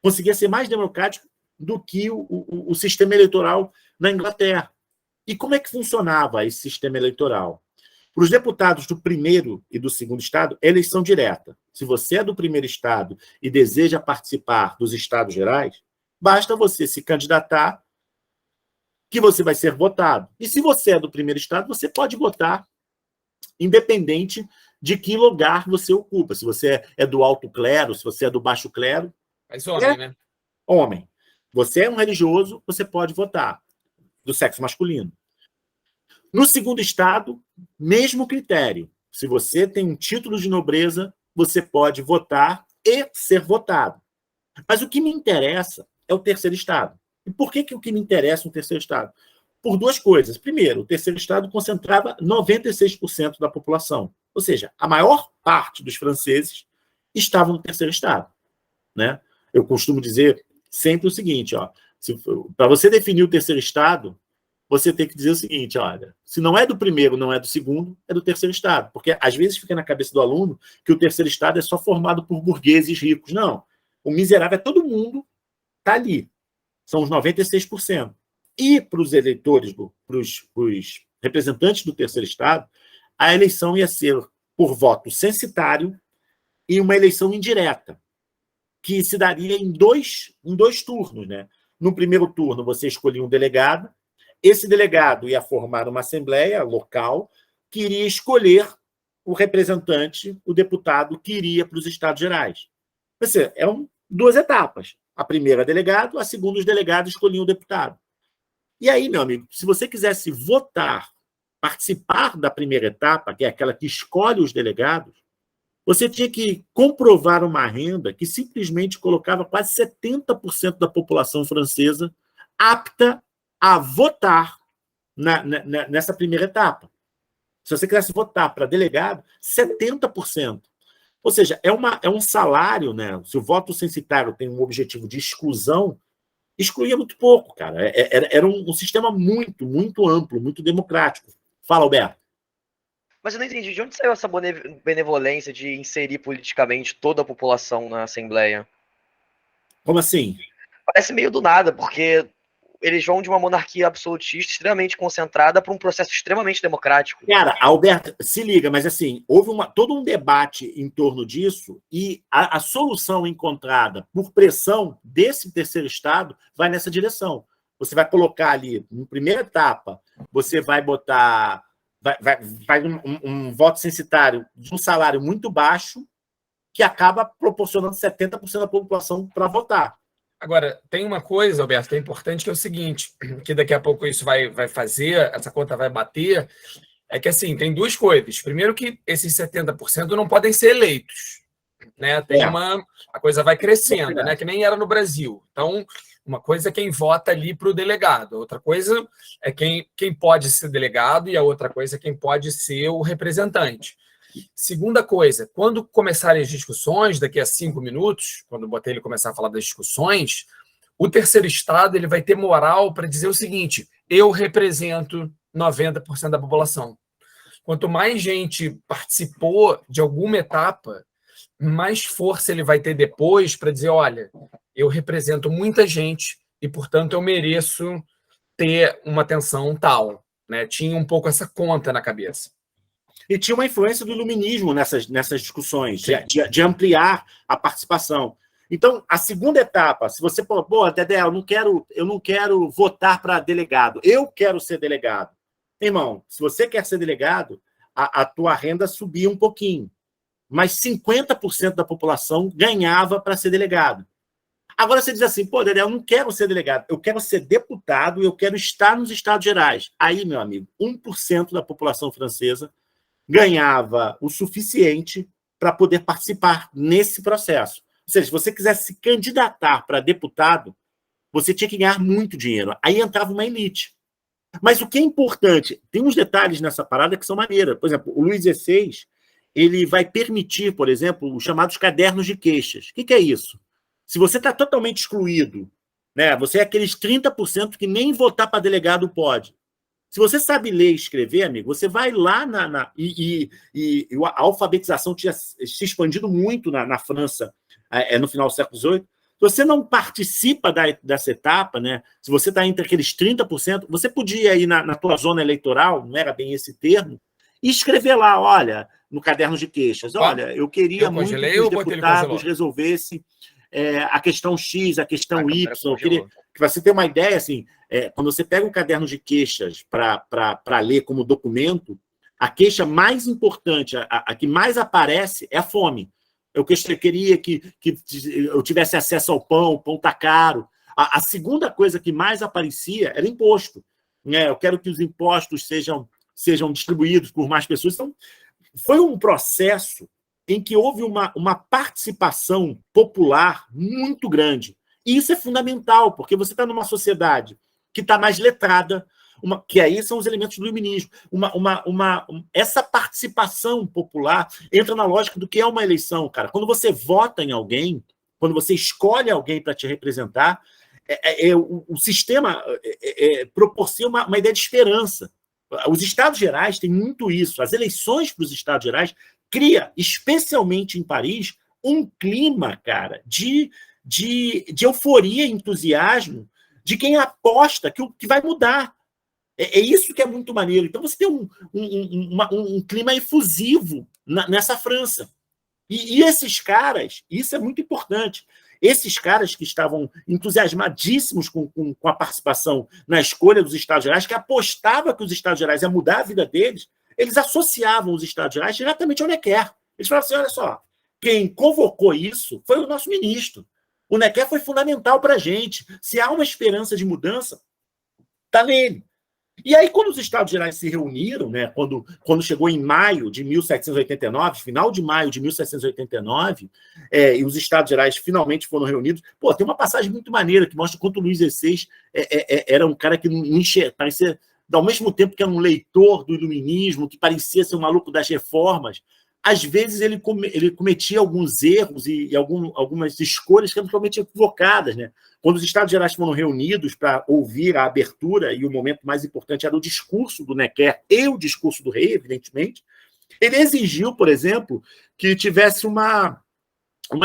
[SPEAKER 1] Conseguia ser mais democrático do que o sistema eleitoral na Inglaterra. E como é que funcionava esse sistema eleitoral? Para os deputados do primeiro e do segundo estado, é eleição direta. Se você é do primeiro estado e deseja participar dos Estados Gerais, basta você se candidatar que você vai ser votado. E se você é do primeiro estado, você pode votar independente de que lugar você ocupa. Se você é do alto clero, se você é do baixo clero.
[SPEAKER 2] Mas homem, né?
[SPEAKER 1] Homem. Você é um religioso, você pode votar. Do sexo masculino. No segundo estado, mesmo critério. Se você tem um título de nobreza, você pode votar e ser votado. Mas o que me interessa é o terceiro estado. E por que o que me interessa é o terceiro estado? Por duas coisas. Primeiro, o terceiro estado concentrava 96% da população. Ou seja, a maior parte dos franceses estavam no terceiro estado. Né? Eu costumo dizer sempre o seguinte, para você definir o terceiro estado, você tem que dizer o seguinte, olha, se não é do primeiro, não é do segundo, é do terceiro estado. Porque às vezes fica na cabeça do aluno que o terceiro estado é só formado por burgueses ricos. Não. O miserável é todo mundo, está ali. São os 96%. E para os eleitores, para os representantes do terceiro estado, a eleição ia ser por voto censitário e uma eleição indireta. que se daria em dois turnos, né? No primeiro turno, você escolhia um delegado, esse delegado ia formar uma assembleia local que iria escolher o representante, o deputado que iria para os Estados Gerais. Ou seja, duas etapas. A primeira, delegado, a segunda, os delegados escolhiam o deputado. E aí, meu amigo, se você quisesse votar, participar da primeira etapa, que é aquela que escolhe os delegados, você tinha que comprovar uma renda que simplesmente colocava quase 70% da população francesa apta a votar nessa primeira etapa. Se você quisesse votar para delegado, 70%. Ou seja, é um salário, né? Se o voto censitário tem um objetivo de exclusão, excluía muito pouco, cara. Era um sistema muito, muito amplo, muito democrático. Fala, Alberto.
[SPEAKER 3] Mas eu não entendi, de onde saiu essa benevolência de inserir politicamente toda a população na Assembleia?
[SPEAKER 1] Como assim?
[SPEAKER 3] Parece meio do nada, porque eles vão de uma monarquia absolutista extremamente concentrada para um processo extremamente democrático.
[SPEAKER 1] Cara, Alberto, se liga, mas assim, houve todo um debate em torno disso e a solução encontrada por pressão desse terceiro estado vai nessa direção. Você vai colocar ali, na primeira etapa, você vai botar faz um voto censitário de um salário muito baixo que acaba proporcionando 70% da população para votar.
[SPEAKER 2] Agora, tem uma coisa, Alberto, que é importante, que é o seguinte, que daqui a pouco isso vai fazer, essa conta vai bater, é que, assim, tem duas coisas. Primeiro que esses 70% não podem ser eleitos, né? A coisa vai crescendo, né? Que nem era no Brasil. Então, uma coisa é quem vota ali para o delegado, outra coisa é quem pode ser delegado e a outra coisa é quem pode ser o representante. Segunda coisa, quando começarem as discussões, daqui a 5 minutos, quando o Botelho começar a falar das discussões, o terceiro estado ele vai ter moral para dizer o seguinte: eu represento 90% da população. Quanto mais gente participou de alguma etapa, mais força ele vai ter depois para dizer, olha, eu represento muita gente e, portanto, eu mereço ter uma atenção tal. Né? Tinha um pouco essa conta na cabeça.
[SPEAKER 1] E tinha uma influência do iluminismo nessas discussões, de ampliar a participação. Então, a segunda etapa, se você falou, pô, Dedé, eu não quero votar para delegado, eu quero ser delegado. Irmão, se você quer ser delegado, a tua renda subia um pouquinho, mas 50% da população ganhava para ser delegado. Agora você diz assim, pô, Dedé, eu não quero ser delegado, eu quero ser deputado e eu quero estar nos Estados Gerais. Aí, meu amigo, 1% da população francesa ganhava o suficiente para poder participar nesse processo. Ou seja, se você quisesse se candidatar para deputado, você tinha que ganhar muito dinheiro. Aí entrava uma elite. Mas o que é importante, tem uns detalhes nessa parada que são maneiras. Por exemplo, o Luís XVI, ele vai permitir, por exemplo, os chamados cadernos de queixas. O que é isso? Se você está totalmente excluído, né, você é aqueles 30% que nem votar para delegado pode. Se você sabe ler e escrever, amigo, você vai lá e a alfabetização tinha se expandido muito na França no final do século XVIII. Se você não participa dessa etapa, né, se você está entre aqueles 30%, você podia ir na tua zona eleitoral, não era bem esse termo, e escrever lá, olha, no caderno de queixas, olha, eu queria muito que os deputados resolvessem a questão X, a questão Y. Eu queria que você tenha uma ideia, assim, quando você pega um caderno de queixas para ler como documento, a queixa mais importante, a que mais aparece é a fome. Eu queria que eu tivesse acesso ao pão, o pão está caro. A segunda coisa que mais aparecia era imposto. Né? Eu quero que os impostos sejam distribuídos por mais pessoas. Então, foi um processo em que houve uma participação popular muito grande. E isso é fundamental, porque você está numa sociedade que está mais letrada, que aí são os elementos do iluminismo. Essa participação popular entra na lógica do que é uma eleição, cara. Quando você vota em alguém, quando você escolhe alguém para te representar, o sistema proporciona uma ideia de esperança. Os Estados Gerais têm muito isso. As eleições para os Estados Gerais cria, especialmente em Paris, um clima, cara, de euforia e entusiasmo de quem aposta que vai mudar. É isso que é muito maneiro. Então, você tem um clima efusivo nessa França. E esses caras, isso é muito importante, Esses caras que estavam entusiasmadíssimos com a participação na escolha dos Estados Gerais, que apostavam que os Estados Gerais ia mudar a vida deles, eles associavam os Estados Gerais diretamente ao Necker. Eles falavam assim, olha só, quem convocou isso foi o nosso ministro. O Necker foi fundamental para a gente. Se há uma esperança de mudança, está nele. E aí, quando os Estados Gerais se reuniram, né, quando chegou em maio de 1789, final de maio de 1789, e os Estados Gerais finalmente foram reunidos, tem uma passagem muito maneira que mostra quanto o Luís XVI era um cara que não enxerga, parecia, ao mesmo tempo que era um leitor do iluminismo, que parecia ser um maluco das reformas, às vezes ele cometia alguns erros e algumas escolhas que eram totalmente equivocadas, né? Quando os Estados Gerais foram reunidos para ouvir a abertura, e o momento mais importante era o discurso do Necker e o discurso do rei, evidentemente, ele exigiu, por exemplo, que tivesse uma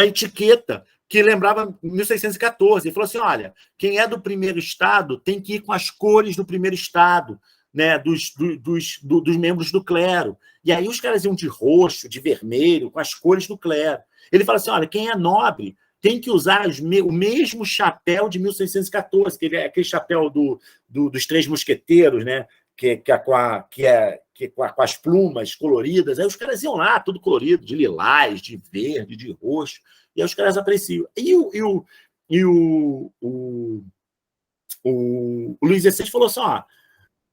[SPEAKER 1] etiqueta que lembrava 1614. Ele falou assim, olha, quem é do primeiro estado tem que ir com as cores do primeiro estado, né, dos membros do clero. E aí os caras iam de roxo, de vermelho, com as cores do clero. Ele fala assim, olha, quem é nobre tem que usar o mesmo chapéu de 1614, que é aquele chapéu dos Três Mosqueteiros, né, com as plumas coloridas. Aí os caras iam lá, tudo colorido, de lilás, de verde, de roxo, e aí os caras apreciam. E o Luís XVI falou assim, ó,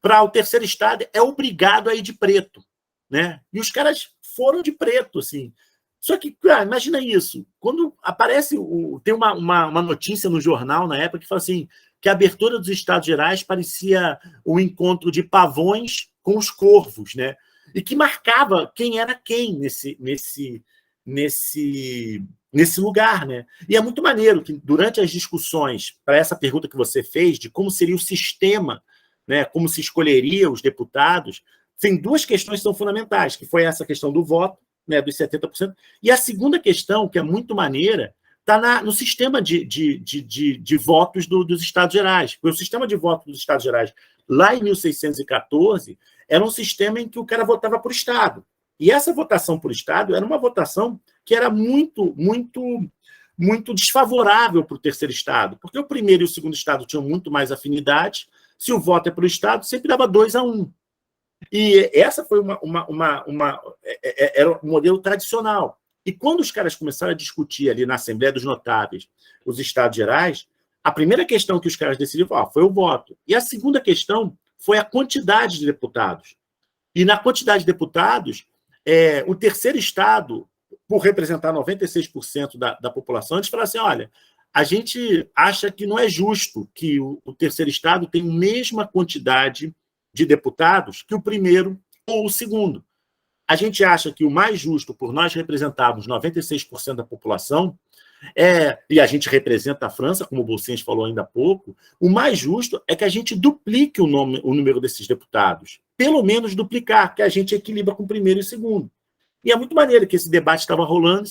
[SPEAKER 1] para o terceiro estado é obrigado a ir de preto, né? E os caras foram de preto, assim. Só que, imagina isso, quando aparece, tem uma notícia no jornal na época que fala assim, que a abertura dos Estados Gerais parecia um encontro de pavões com os corvos, né? E que marcava quem era quem nesse lugar, né? E é muito maneiro que, durante as discussões, para essa pergunta que você fez, de como seria o sistema, né, como se escolheria os deputados, tem duas questões que são fundamentais, que foi essa questão do voto, né, dos 70%, e a segunda questão, que é muito maneira, está no sistema de votos dos Estados Gerais. Porque o sistema de voto dos Estados Gerais, lá em 1614, era um sistema em que o cara votava por Estado. E essa votação por Estado era uma votação que era muito, muito, muito desfavorável para o terceiro Estado, porque o primeiro e o segundo Estado tinham muito mais afinidade. Se o voto é para o Estado, sempre dava 2-1. E essa foi era um modelo tradicional. E quando os caras começaram a discutir ali na Assembleia dos Notáveis os Estados Gerais, a primeira questão que os caras decidiram foi o voto. E a segunda questão foi a quantidade de deputados. E na quantidade de deputados, o terceiro Estado, por representar 96% da população, eles falaram assim, olha, a gente acha que não é justo que o terceiro Estado tenha a mesma quantidade de deputados que o primeiro ou o segundo. A gente acha que o mais justo, por nós representarmos 96% da população, e a gente representa a França, como o Bolsinhas falou ainda há pouco, o mais justo é que a gente duplique o número desses deputados. Pelo menos duplicar, que a gente equilibra com o primeiro e o segundo. E é muito maneiro que esse debate estava rolando,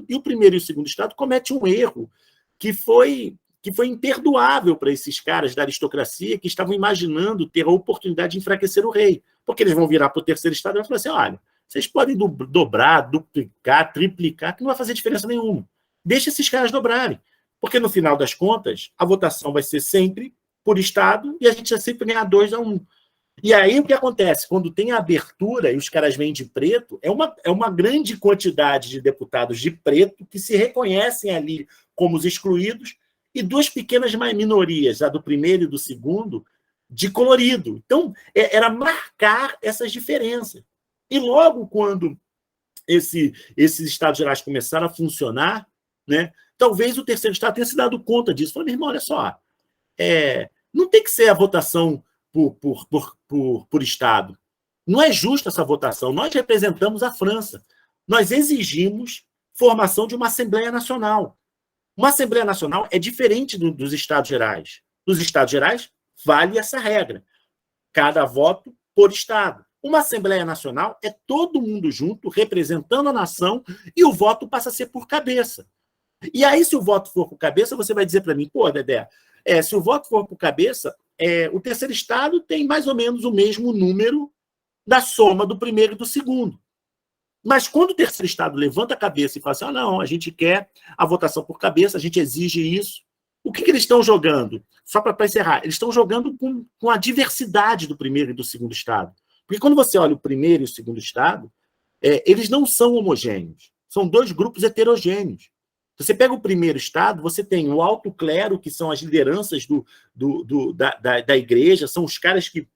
[SPEAKER 1] e o primeiro e o segundo Estado cometem um erro que foi imperdoável para esses caras da aristocracia que estavam imaginando ter a oportunidade de enfraquecer o rei. Porque eles vão virar para o terceiro Estado e vão falar assim, olha, vocês podem dobrar, duplicar, triplicar, que não vai fazer diferença nenhuma. Deixa esses caras dobrarem. Porque, no final das contas, a votação vai ser sempre por Estado e a gente vai sempre ganhar 2-1. E aí, o que acontece? Quando tem a abertura e os caras vêm de preto, é uma grande quantidade de deputados de preto que se reconhecem ali como os excluídos e duas pequenas minorias, a do primeiro e do segundo, de colorido. Então, era marcar essas diferenças. E logo quando esses Estados Gerais começaram a funcionar, né, talvez o terceiro Estado tenha se dado conta disso. Falou, meu irmão, olha só, não tem que ser a votação por Estado. Não é justa essa votação. Nós representamos a França. Nós exigimos formação de uma Assembleia Nacional. Uma Assembleia Nacional é diferente dos Estados Gerais. Nos Estados Gerais, vale essa regra. Cada voto por Estado. Uma Assembleia Nacional é todo mundo junto, representando a nação, e o voto passa a ser por cabeça. E aí, se o voto for por cabeça, você vai dizer para mim, pô, Dedé, se o voto for por cabeça, o terceiro Estado tem mais ou menos o mesmo número da soma do primeiro e do segundo. Mas quando o terceiro Estado levanta a cabeça e fala assim, não, a gente quer a votação por cabeça, a gente exige isso, o que eles estão jogando? Só para encerrar, eles estão jogando com a diversidade do primeiro e do segundo Estado. Porque quando você olha o primeiro e o segundo Estado, eles não são homogêneos. São dois grupos heterogêneos. Você pega o primeiro Estado, você tem o alto clero, que são as lideranças da igreja, são os caras que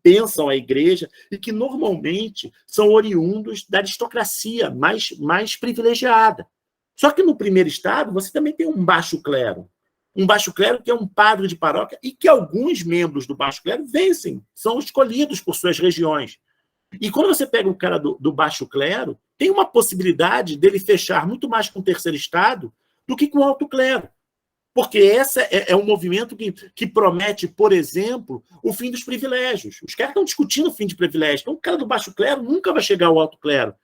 [SPEAKER 1] pensam a igreja e que normalmente são oriundos da aristocracia mais privilegiada. Só que no primeiro Estado você também tem um baixo clero que é um padre de paróquia e que alguns membros do baixo clero vencem, são escolhidos por suas regiões. E quando você pega o cara do baixo clero, tem uma possibilidade dele fechar muito mais com o terceiro Estado do que com o alto clero. Porque esse é um movimento que promete, por exemplo, o fim dos privilégios. Os caras estão discutindo o fim de privilégios. Então, o cara do baixo clero nunca vai chegar ao alto clero.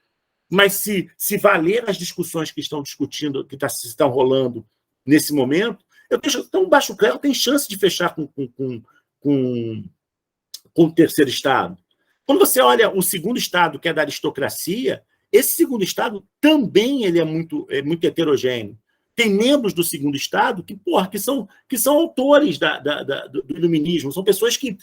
[SPEAKER 1] Mas se valer as discussões que estão discutindo, que estão rolando nesse momento, então o baixo clero tem chance de fechar com o terceiro Estado. Quando você olha o segundo Estado, que é da aristocracia, esse segundo Estado também ele é muito heterogêneo. Tem membros do segundo Estado que são autores do iluminismo, são pessoas que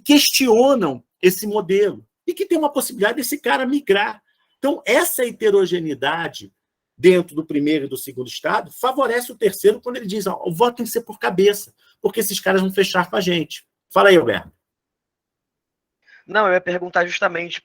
[SPEAKER 1] questionam esse modelo e que tem uma possibilidade desse cara migrar. Então, essa heterogeneidade dentro do primeiro e do segundo Estado favorece o terceiro quando ele diz, o voto tem que ser por cabeça, porque esses caras vão fechar com a gente. Fala aí, Alberto.
[SPEAKER 3] Não, eu ia perguntar justamente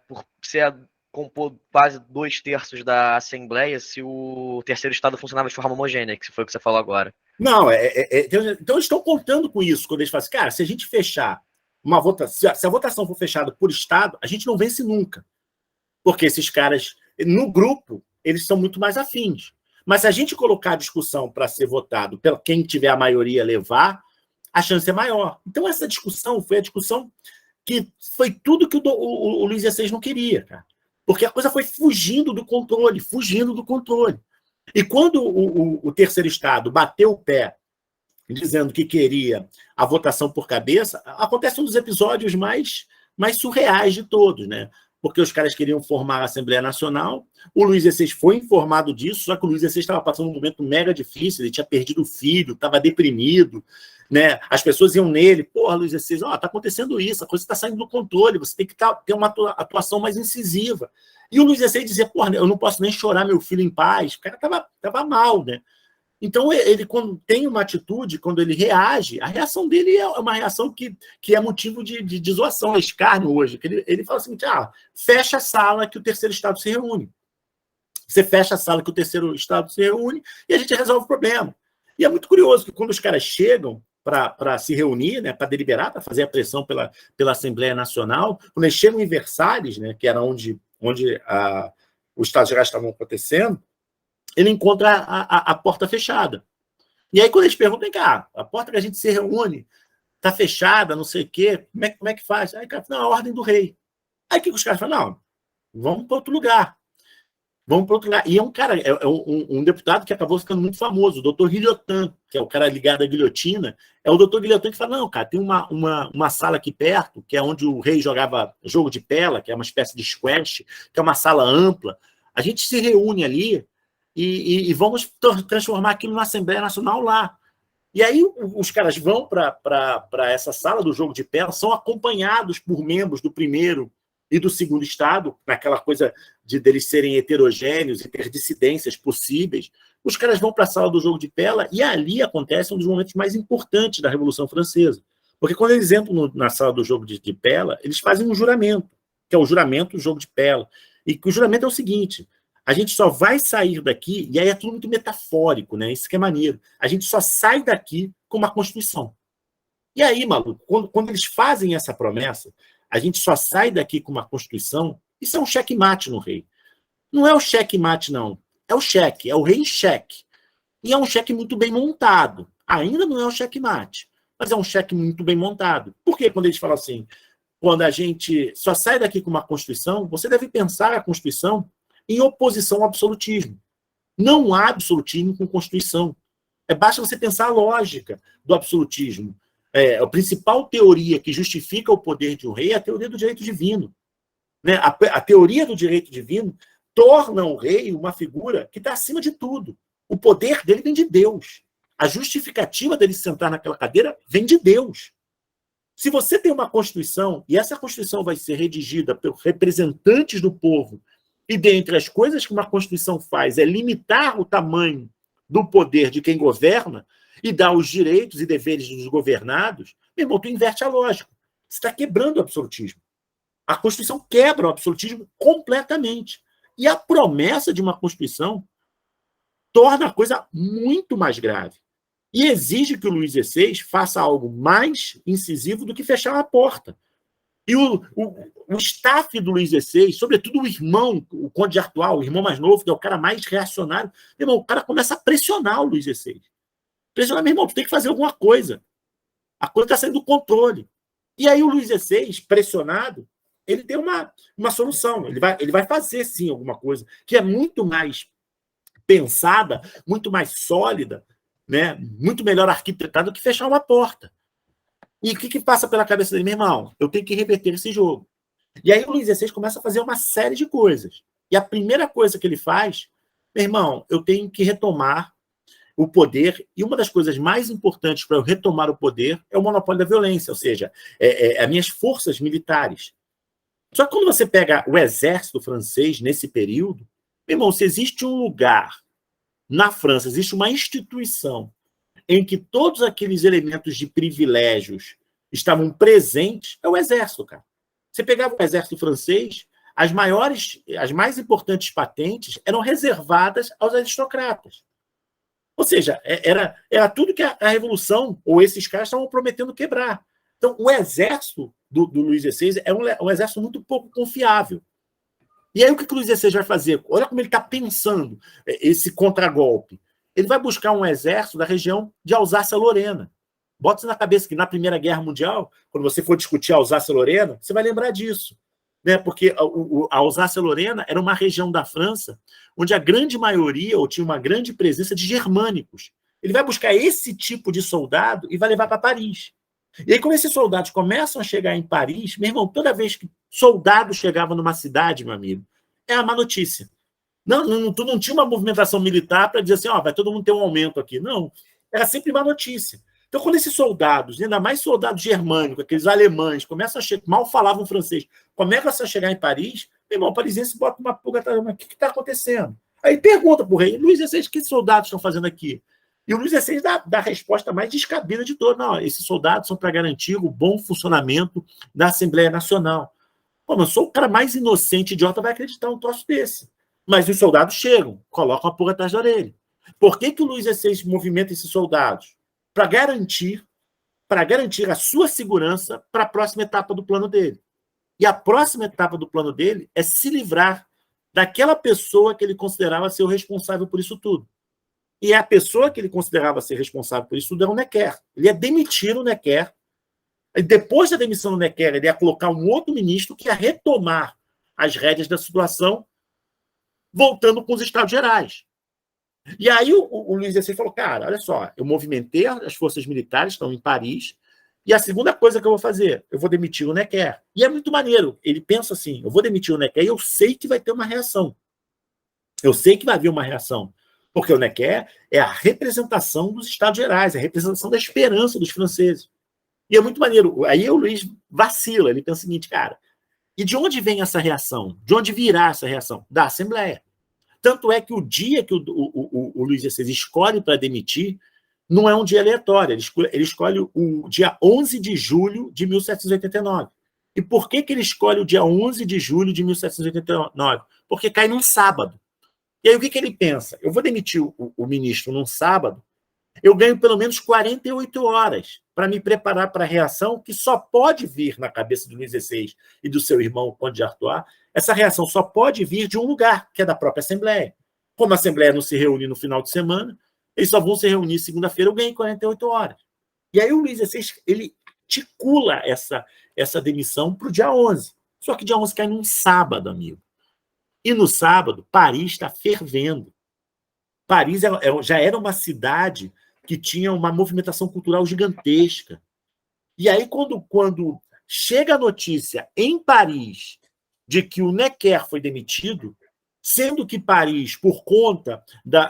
[SPEAKER 3] por ser compor quase 2/3 da Assembleia, se o terceiro Estado funcionava de forma homogênea, que foi o que você falou agora.
[SPEAKER 1] Não, então eles estão contando com isso, quando eles falam assim, cara, se a gente fechar uma votação, se a votação for fechada por Estado, a gente não vence nunca. Porque esses caras, no grupo, eles são muito mais afins. Mas se a gente colocar a discussão para ser votado, pela quem tiver a maioria levar, a chance é maior. Então, essa discussão foi a discussão que foi tudo que o Luiz XVI não queria, cara. Porque a coisa foi fugindo do controle. E quando o terceiro Estado bateu o pé, dizendo que queria a votação por cabeça, acontece um dos episódios mais surreais de todos, né? Porque os caras queriam formar a Assembleia Nacional, o Luiz XVI foi informado disso, só que o Luiz XVI estava passando um momento mega difícil, ele tinha perdido o filho, estava deprimido, né? As pessoas iam nele, porra, Luiz XVI, está acontecendo isso, a coisa está saindo do controle, você tem que ter uma atuação mais incisiva. E o Luiz XVI dizia, porra, eu não posso nem chorar meu filho em paz, o cara estava mal, né? Então, ele, quando tem uma atitude, quando ele reage, a reação dele é uma reação que é motivo de zoação, é escárnio hoje. Ele fala assim, fecha a sala que o terceiro Estado se reúne. Você fecha a sala que o terceiro Estado se reúne e a gente resolve o problema. E é muito curioso que quando os caras chegam para se reunir, né, para deliberar, para fazer a pressão pela Assembleia Nacional, quando eles chegam em Versalhes, né, que era onde os Estados Gerais estavam acontecendo, ele encontra a porta fechada. E aí, quando eles perguntam, vem cá, a porta que a gente se reúne está fechada, não sei o quê, como é que faz? Aí o cara fala, não, a ordem do rei. Aí o que os caras falam? Não, vamos para outro lugar. E é um cara, um deputado que acabou ficando muito famoso, o doutor Guillotin, que é o cara ligado à guilhotina, é o doutor Guillotin que fala, não, cara, tem uma sala aqui perto, que é onde o rei jogava jogo de pela, que é uma espécie de squash, que é uma sala ampla, a gente se reúne ali, e vamos transformar aquilo na Assembleia Nacional lá. E aí os caras vão para essa sala do jogo de pela, são acompanhados por membros do primeiro e do segundo Estado, naquela coisa deles serem heterogêneos e ter dissidências possíveis. Os caras vão para a sala do jogo de pela e ali acontece um dos momentos mais importantes da Revolução Francesa. Porque quando eles entram na sala do jogo de pela, eles fazem um juramento, que é o juramento do jogo de pela. E o juramento é o seguinte: a gente só vai sair daqui, e aí é tudo muito metafórico, né? Isso que é maneiro. A gente só sai daqui com uma Constituição. E aí, maluco, quando eles fazem essa promessa, a gente só sai daqui com uma Constituição, isso é um checkmate no rei. Não é o checkmate, não. É o cheque, é o rei em cheque. E é um cheque muito bem montado. Ainda não é o checkmate, mas é um cheque muito bem montado. Por quê? Quando eles falam assim, quando a gente só sai daqui com uma Constituição, você deve pensar a Constituição em oposição ao absolutismo. Não há absolutismo com Constituição. Basta você pensar a lógica do absolutismo. A principal teoria que justifica o poder de um rei é a teoria do direito divino. Né? A teoria do direito divino torna o rei uma figura que está acima de tudo. O poder dele vem de Deus. A justificativa dele sentar naquela cadeira vem de Deus. Se você tem uma Constituição, e essa Constituição vai ser redigida pelos representantes do povo, e dentre as coisas que uma Constituição faz é limitar o tamanho do poder de quem governa e dar os direitos e deveres dos governados, meu irmão, tu inverte a lógica. Você está quebrando o absolutismo. A Constituição quebra o absolutismo completamente. E a promessa de uma Constituição torna a coisa muito mais grave. E exige que o Luís XVI faça algo mais incisivo do que fechar a porta. E o staff do Luís XVI, sobretudo o irmão, o Conde de Artois, o irmão mais novo, que é o cara mais reacionário, meu irmão, o cara começa a pressionar o Luís XVI. Pressionar, meu irmão, tu tem que fazer alguma coisa. A coisa está saindo do controle. E aí o Luís XVI, pressionado, ele tem uma solução. Ele vai fazer, sim, alguma coisa que é muito mais pensada, muito mais sólida, né? Muito melhor arquitetada do que fechar uma porta. E o que passa pela cabeça dele? Meu irmão, eu tenho que reverter esse jogo. E aí o Luís XVI começa a fazer uma série de coisas. E a primeira coisa que ele faz, meu irmão, eu tenho que retomar o poder, e uma das coisas mais importantes para eu retomar o poder é o monopólio da violência, ou seja, as minhas forças militares. Só que quando você pega o exército francês nesse período, meu irmão, se existe um lugar na França, existe uma instituição em que todos aqueles elementos de privilégios estavam presentes, é o exército, cara. Você pegava o exército francês, as mais importantes patentes eram reservadas aos aristocratas. Ou seja, era tudo que a Revolução, ou esses caras, estavam prometendo quebrar. Então, o exército do Luís XVI é um exército muito pouco confiável. E aí, o que o Luís XVI vai fazer? Olha como ele está pensando esse contragolpe. Ele vai buscar um exército da região de Alsácia-Lorena. Bota isso na cabeça que na Primeira Guerra Mundial, quando você for discutir a Alsácia-Lorena, você vai lembrar disso. Né? Porque a Alsácia-Lorena era uma região da França onde a grande maioria, ou tinha uma grande presença de germânicos. Ele vai buscar esse tipo de soldado e vai levar para Paris. E aí, quando esses soldados começam a chegar em Paris, meu irmão, toda vez que soldados chegavam numa cidade, meu amigo, é a má notícia. Tu não tinha uma movimentação militar para dizer assim, vai todo mundo ter um aumento aqui. Não, era sempre má notícia. Então, quando esses soldados, ainda mais soldados germânicos, aqueles alemães, começam a chegar, mal falavam francês, começam a chegar em Paris, meu irmão, o parisiense bota uma pulga atrás, mas o que está acontecendo? Aí pergunta para o rei, Luís XVI, o que soldados estão fazendo aqui? E o Luís XVI dá a resposta mais descabida de todas. Não, esses soldados são para garantir o bom funcionamento da Assembleia Nacional. Pô, mas eu sou o cara mais inocente, idiota, vai acreditar um troço desse. Mas os soldados chegam, colocam a pulga atrás da orelha. Por que o Luís XVI movimenta esses soldados? Para garantir a sua segurança para a próxima etapa do plano dele. E a próxima etapa do plano dele é se livrar daquela pessoa que ele considerava ser o responsável por isso tudo. E a pessoa que ele considerava ser responsável por isso tudo era o Necker. Ele ia demitir o Necker. E depois da demissão do Necker, ele ia colocar um outro ministro que ia retomar as rédeas da situação, voltando com os Estados Gerais. E aí o Luís XVI falou, cara, olha só, eu movimentei as forças militares, estão em Paris, e a segunda coisa que eu vou fazer, eu vou demitir o Necker. E é muito maneiro, ele pensa assim, eu vou demitir o Necker e eu sei que vai ter uma reação. Eu sei que vai haver uma reação, porque o Necker é a representação dos Estados Gerais, é a representação da esperança dos franceses. E é muito maneiro. Aí o Luís vacila, ele pensa o seguinte, cara, e de onde vem essa reação? De onde virá essa reação? Da Assembleia. Tanto é que o dia que o Luís XVI escolhe para demitir não é um dia aleatório, ele escolhe o dia 11 de julho de 1789. E por que ele escolhe o dia 11 de julho de 1789? Porque cai num sábado. E aí o que ele pensa? Eu vou demitir o ministro num sábado, eu ganho pelo menos 48 horas para me preparar para a reação que só pode vir na cabeça do Luís XVI e do seu irmão, o Conde de Artois. Essa reação só pode vir de um lugar, que é da própria Assembleia. Como a Assembleia não se reúne no final de semana, eles só vão se reunir segunda-feira, eu ganho 48 horas. E aí o Luís XVI, ele articula essa demissão para o dia 11. Só que dia 11 cai num sábado, amigo. E no sábado, Paris está fervendo. Paris já era uma cidade que tinha uma movimentação cultural gigantesca. E aí, quando chega a notícia em Paris de que o Necker foi demitido, sendo que Paris, por conta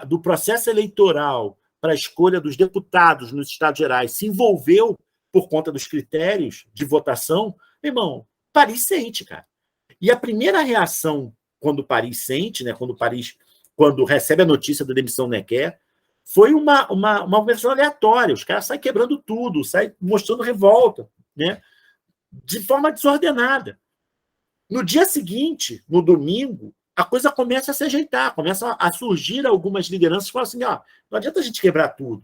[SPEAKER 1] do processo eleitoral para a escolha dos deputados nos Estados Gerais, se envolveu por conta dos critérios de votação, meu irmão, Paris sente, cara. E a primeira reação quando Paris sente, né, quando recebe a notícia da demissão do Necker, foi uma versão aleatória. Os caras saem quebrando tudo, saem mostrando revolta, né, de forma desordenada. No dia seguinte, no domingo, a coisa começa a se ajeitar, começa a surgir algumas lideranças que falam assim, não adianta a gente quebrar tudo,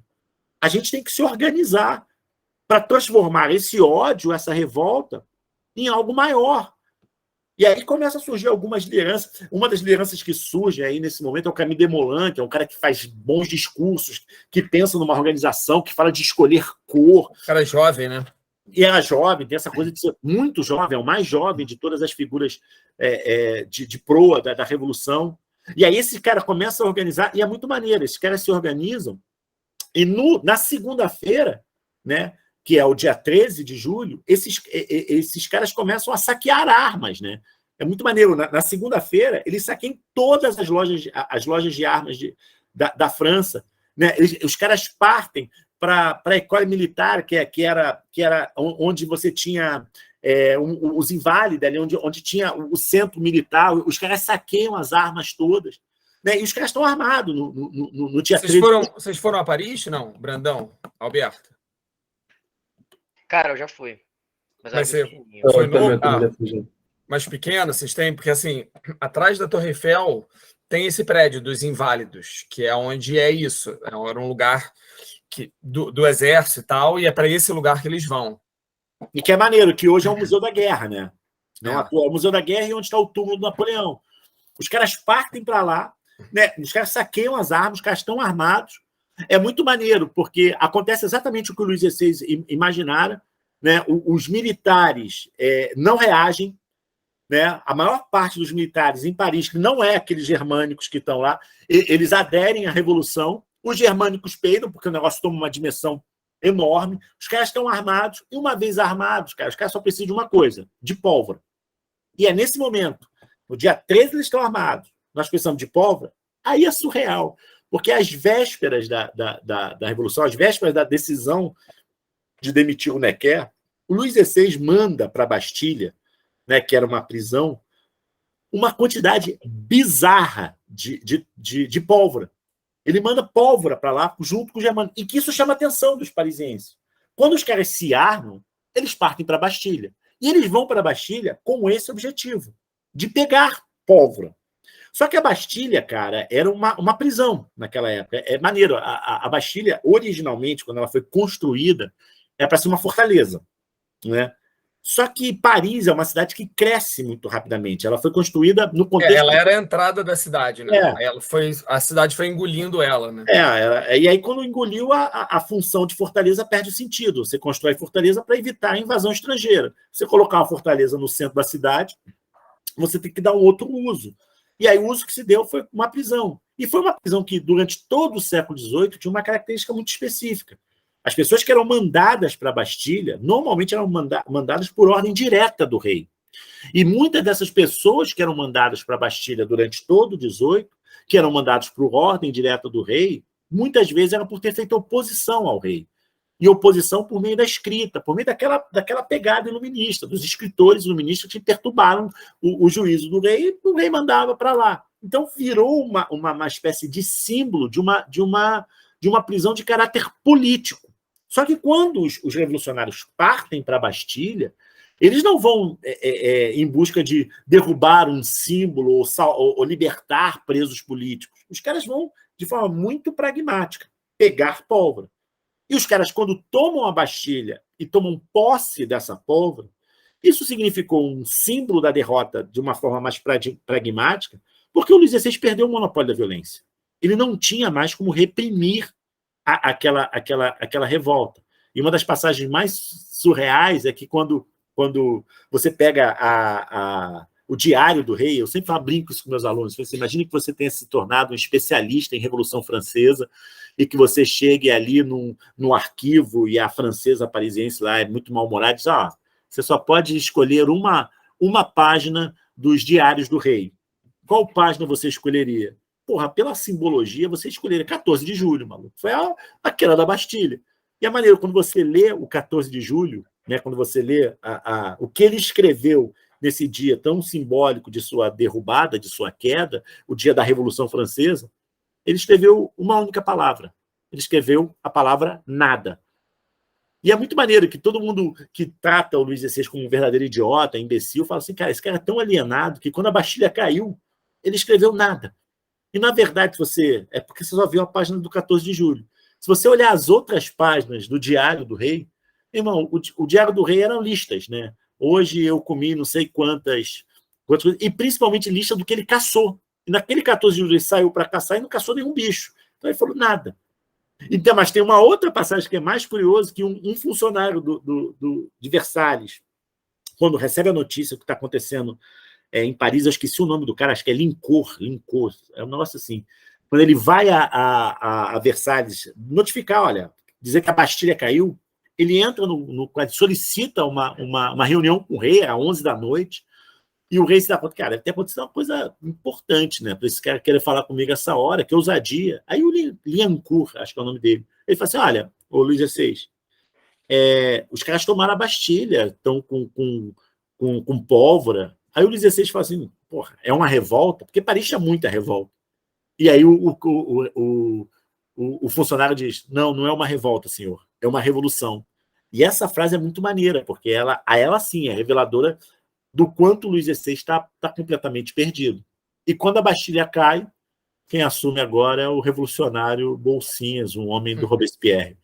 [SPEAKER 1] a gente tem que se organizar para transformar esse ódio, essa revolta, em algo maior. E aí começa a surgir algumas lideranças. Uma das lideranças que surge aí nesse momento é o Camille Desmoulins, que é um cara que faz bons discursos, que pensa numa organização, que fala de escolher cor.
[SPEAKER 2] O cara é jovem, né?
[SPEAKER 1] E era jovem, tem essa coisa de ser muito jovem, é o mais jovem de todas as figuras de proa da Revolução. E aí esse cara começa a organizar, e é muito maneiro, esses caras se organizam, e na segunda-feira, né, que é o dia 13 de julho, esses caras começam a saquear armas, né? É muito maneiro. Na segunda-feira, eles saqueiam todas as lojas de armas da França, né? Os caras partem para a École Militaire, que era onde você tinha os Inválidos, ali onde tinha o centro militar. Os caras saqueiam as armas todas, né? E os caras estão armados no dia 13.
[SPEAKER 2] Vocês foram a Paris? Não, Brandão, Alberto?
[SPEAKER 3] Cara, eu já fui. Mas
[SPEAKER 2] você
[SPEAKER 3] pequenininho.
[SPEAKER 2] foi novo? Mais pequeno, vocês têm? Porque, assim, atrás da Torre Eiffel tem esse prédio dos Inválidos, que é onde é isso. Era um lugar do exército e tal, e é para esse lugar que eles vão.
[SPEAKER 1] E que é maneiro, que hoje é o Museu da Guerra, né? É o Museu da Guerra e onde está o túmulo do Napoleão. Os caras partem para lá, né? Os caras saqueiam as armas, os caras estão armados. É muito maneiro, porque acontece exatamente o que o Luís XVI imaginara, né? Os militares não reagem, né? A maior parte dos militares em Paris, que não é aqueles germânicos que estão lá, eles aderem à Revolução. Os germânicos peidam, porque o negócio toma uma dimensão enorme. Os caras estão armados, e uma vez armados, cara, os caras só precisam de uma coisa, de pólvora. E é nesse momento, no dia 13 eles estão armados, nós precisamos de pólvora, aí é surreal. Porque às vésperas da Revolução, às vésperas da decisão de demitir o Necker, o Luís XVI manda para a Bastilha, né, que era uma prisão, uma quantidade bizarra de pólvora. Ele manda pólvora para lá, junto com o germânico. E que isso chama a atenção dos parisienses. Quando os caras se armam, eles partem para a Bastilha. E eles vão para a Bastilha com esse objetivo, de pegar pólvora. Só que a Bastilha, cara, era uma prisão naquela época. É maneiro. A Bastilha, originalmente, quando ela foi construída, era para ser uma fortaleza, né? Só que Paris é uma cidade que cresce muito rapidamente. Ela foi construída no contexto...
[SPEAKER 2] Ela era a entrada da cidade, né? A cidade foi engolindo ela, né?
[SPEAKER 1] E aí, quando engoliu, a função de fortaleza perde o sentido. Você constrói fortaleza para evitar a invasão estrangeira. Você colocar uma fortaleza no centro da cidade, você tem que dar um outro uso. E aí o uso que se deu foi uma prisão. E foi uma prisão que, durante todo o século XVIII, tinha uma característica muito específica. As pessoas que eram mandadas para a Bastilha, normalmente eram mandadas por ordem direta do rei. E muitas dessas pessoas que eram mandadas para a Bastilha durante todo o XVIII, que eram mandadas por ordem direta do rei, muitas vezes eram por ter feito oposição ao rei. E oposição por meio da escrita, por meio daquela pegada iluminista, dos escritores iluministas que perturbaram o juízo do rei, e o rei mandava para lá. Então virou uma espécie de símbolo de uma prisão de caráter político. Só que quando os revolucionários partem para a Bastilha, eles não vão em busca de derrubar um símbolo ou libertar presos políticos. Os caras vão, de forma muito pragmática, pegar pólvora. E os caras, quando tomam a Bastilha e tomam posse dessa pólvora, isso significou um símbolo da derrota de uma forma mais pragmática, porque o Luís XVI perdeu o monopólio da violência. Ele não tinha mais como reprimir aquela revolta. E uma das passagens mais surreais é que quando você pega o diário do rei, eu sempre brinco isso com meus alunos, você imagina que você tenha se tornado um especialista em Revolução Francesa e que você chegue ali no arquivo e a francesa parisiense lá é muito mal-humorada e diz, você só pode escolher uma página dos diários do rei. Qual página você escolheria? Porra, pela simbologia, você escolheria 14 de julho, maluco. Foi a queda da Bastilha. E a maneira, quando você lê o 14 de julho, né, quando você lê o que ele escreveu nesse dia tão simbólico de sua derrubada, de sua queda, o dia da Revolução Francesa, ele escreveu uma única palavra. Ele escreveu a palavra nada. E é muito maneiro que todo mundo que trata o Luís XVI como um verdadeiro idiota, imbecil, fala assim, cara, esse cara é tão alienado que quando a Bastilha caiu, ele escreveu nada. E, na verdade, é porque você só viu a página do 14 de julho. Se você olhar as outras páginas do Diário do Rei, irmão, o Diário do Rei eram listas, né? Hoje eu comi não sei quantas coisas, e principalmente lista do que ele caçou. E naquele 14 de julho ele saiu para caçar e não caçou nenhum bicho. Então ele falou nada. Então, mas tem uma outra passagem que é mais curiosa, que um funcionário de Versalhes, quando recebe a notícia que está acontecendo em Paris, eu esqueci o nome do cara, acho que é Lincourt, é um negócio assim. Quando ele vai a Versalhes notificar, olha, dizer que a Bastilha caiu, ele entra solicita uma reunião com o rei às 11 da noite, e o rei se dá conta, cara, deve ter acontecido uma coisa importante, né? Para esse cara querer falar comigo essa hora, que ousadia. Aí o Liancourt, acho que é o nome dele, ele fala assim, olha, ô Luís XVI, os caras tomaram a Bastilha, estão com pólvora. Aí o Luís XVI fala assim, porra, é uma revolta? Porque Paris tinha muita revolta. E aí o funcionário diz, não é uma revolta, senhor, é uma revolução. E essa frase é muito maneira, porque ela sim, é reveladora do quanto o Luís XVI está completamente perdido. E quando a Bastilha cai, quem assume agora é o revolucionário Bolsinhas, um homem do Robespierre.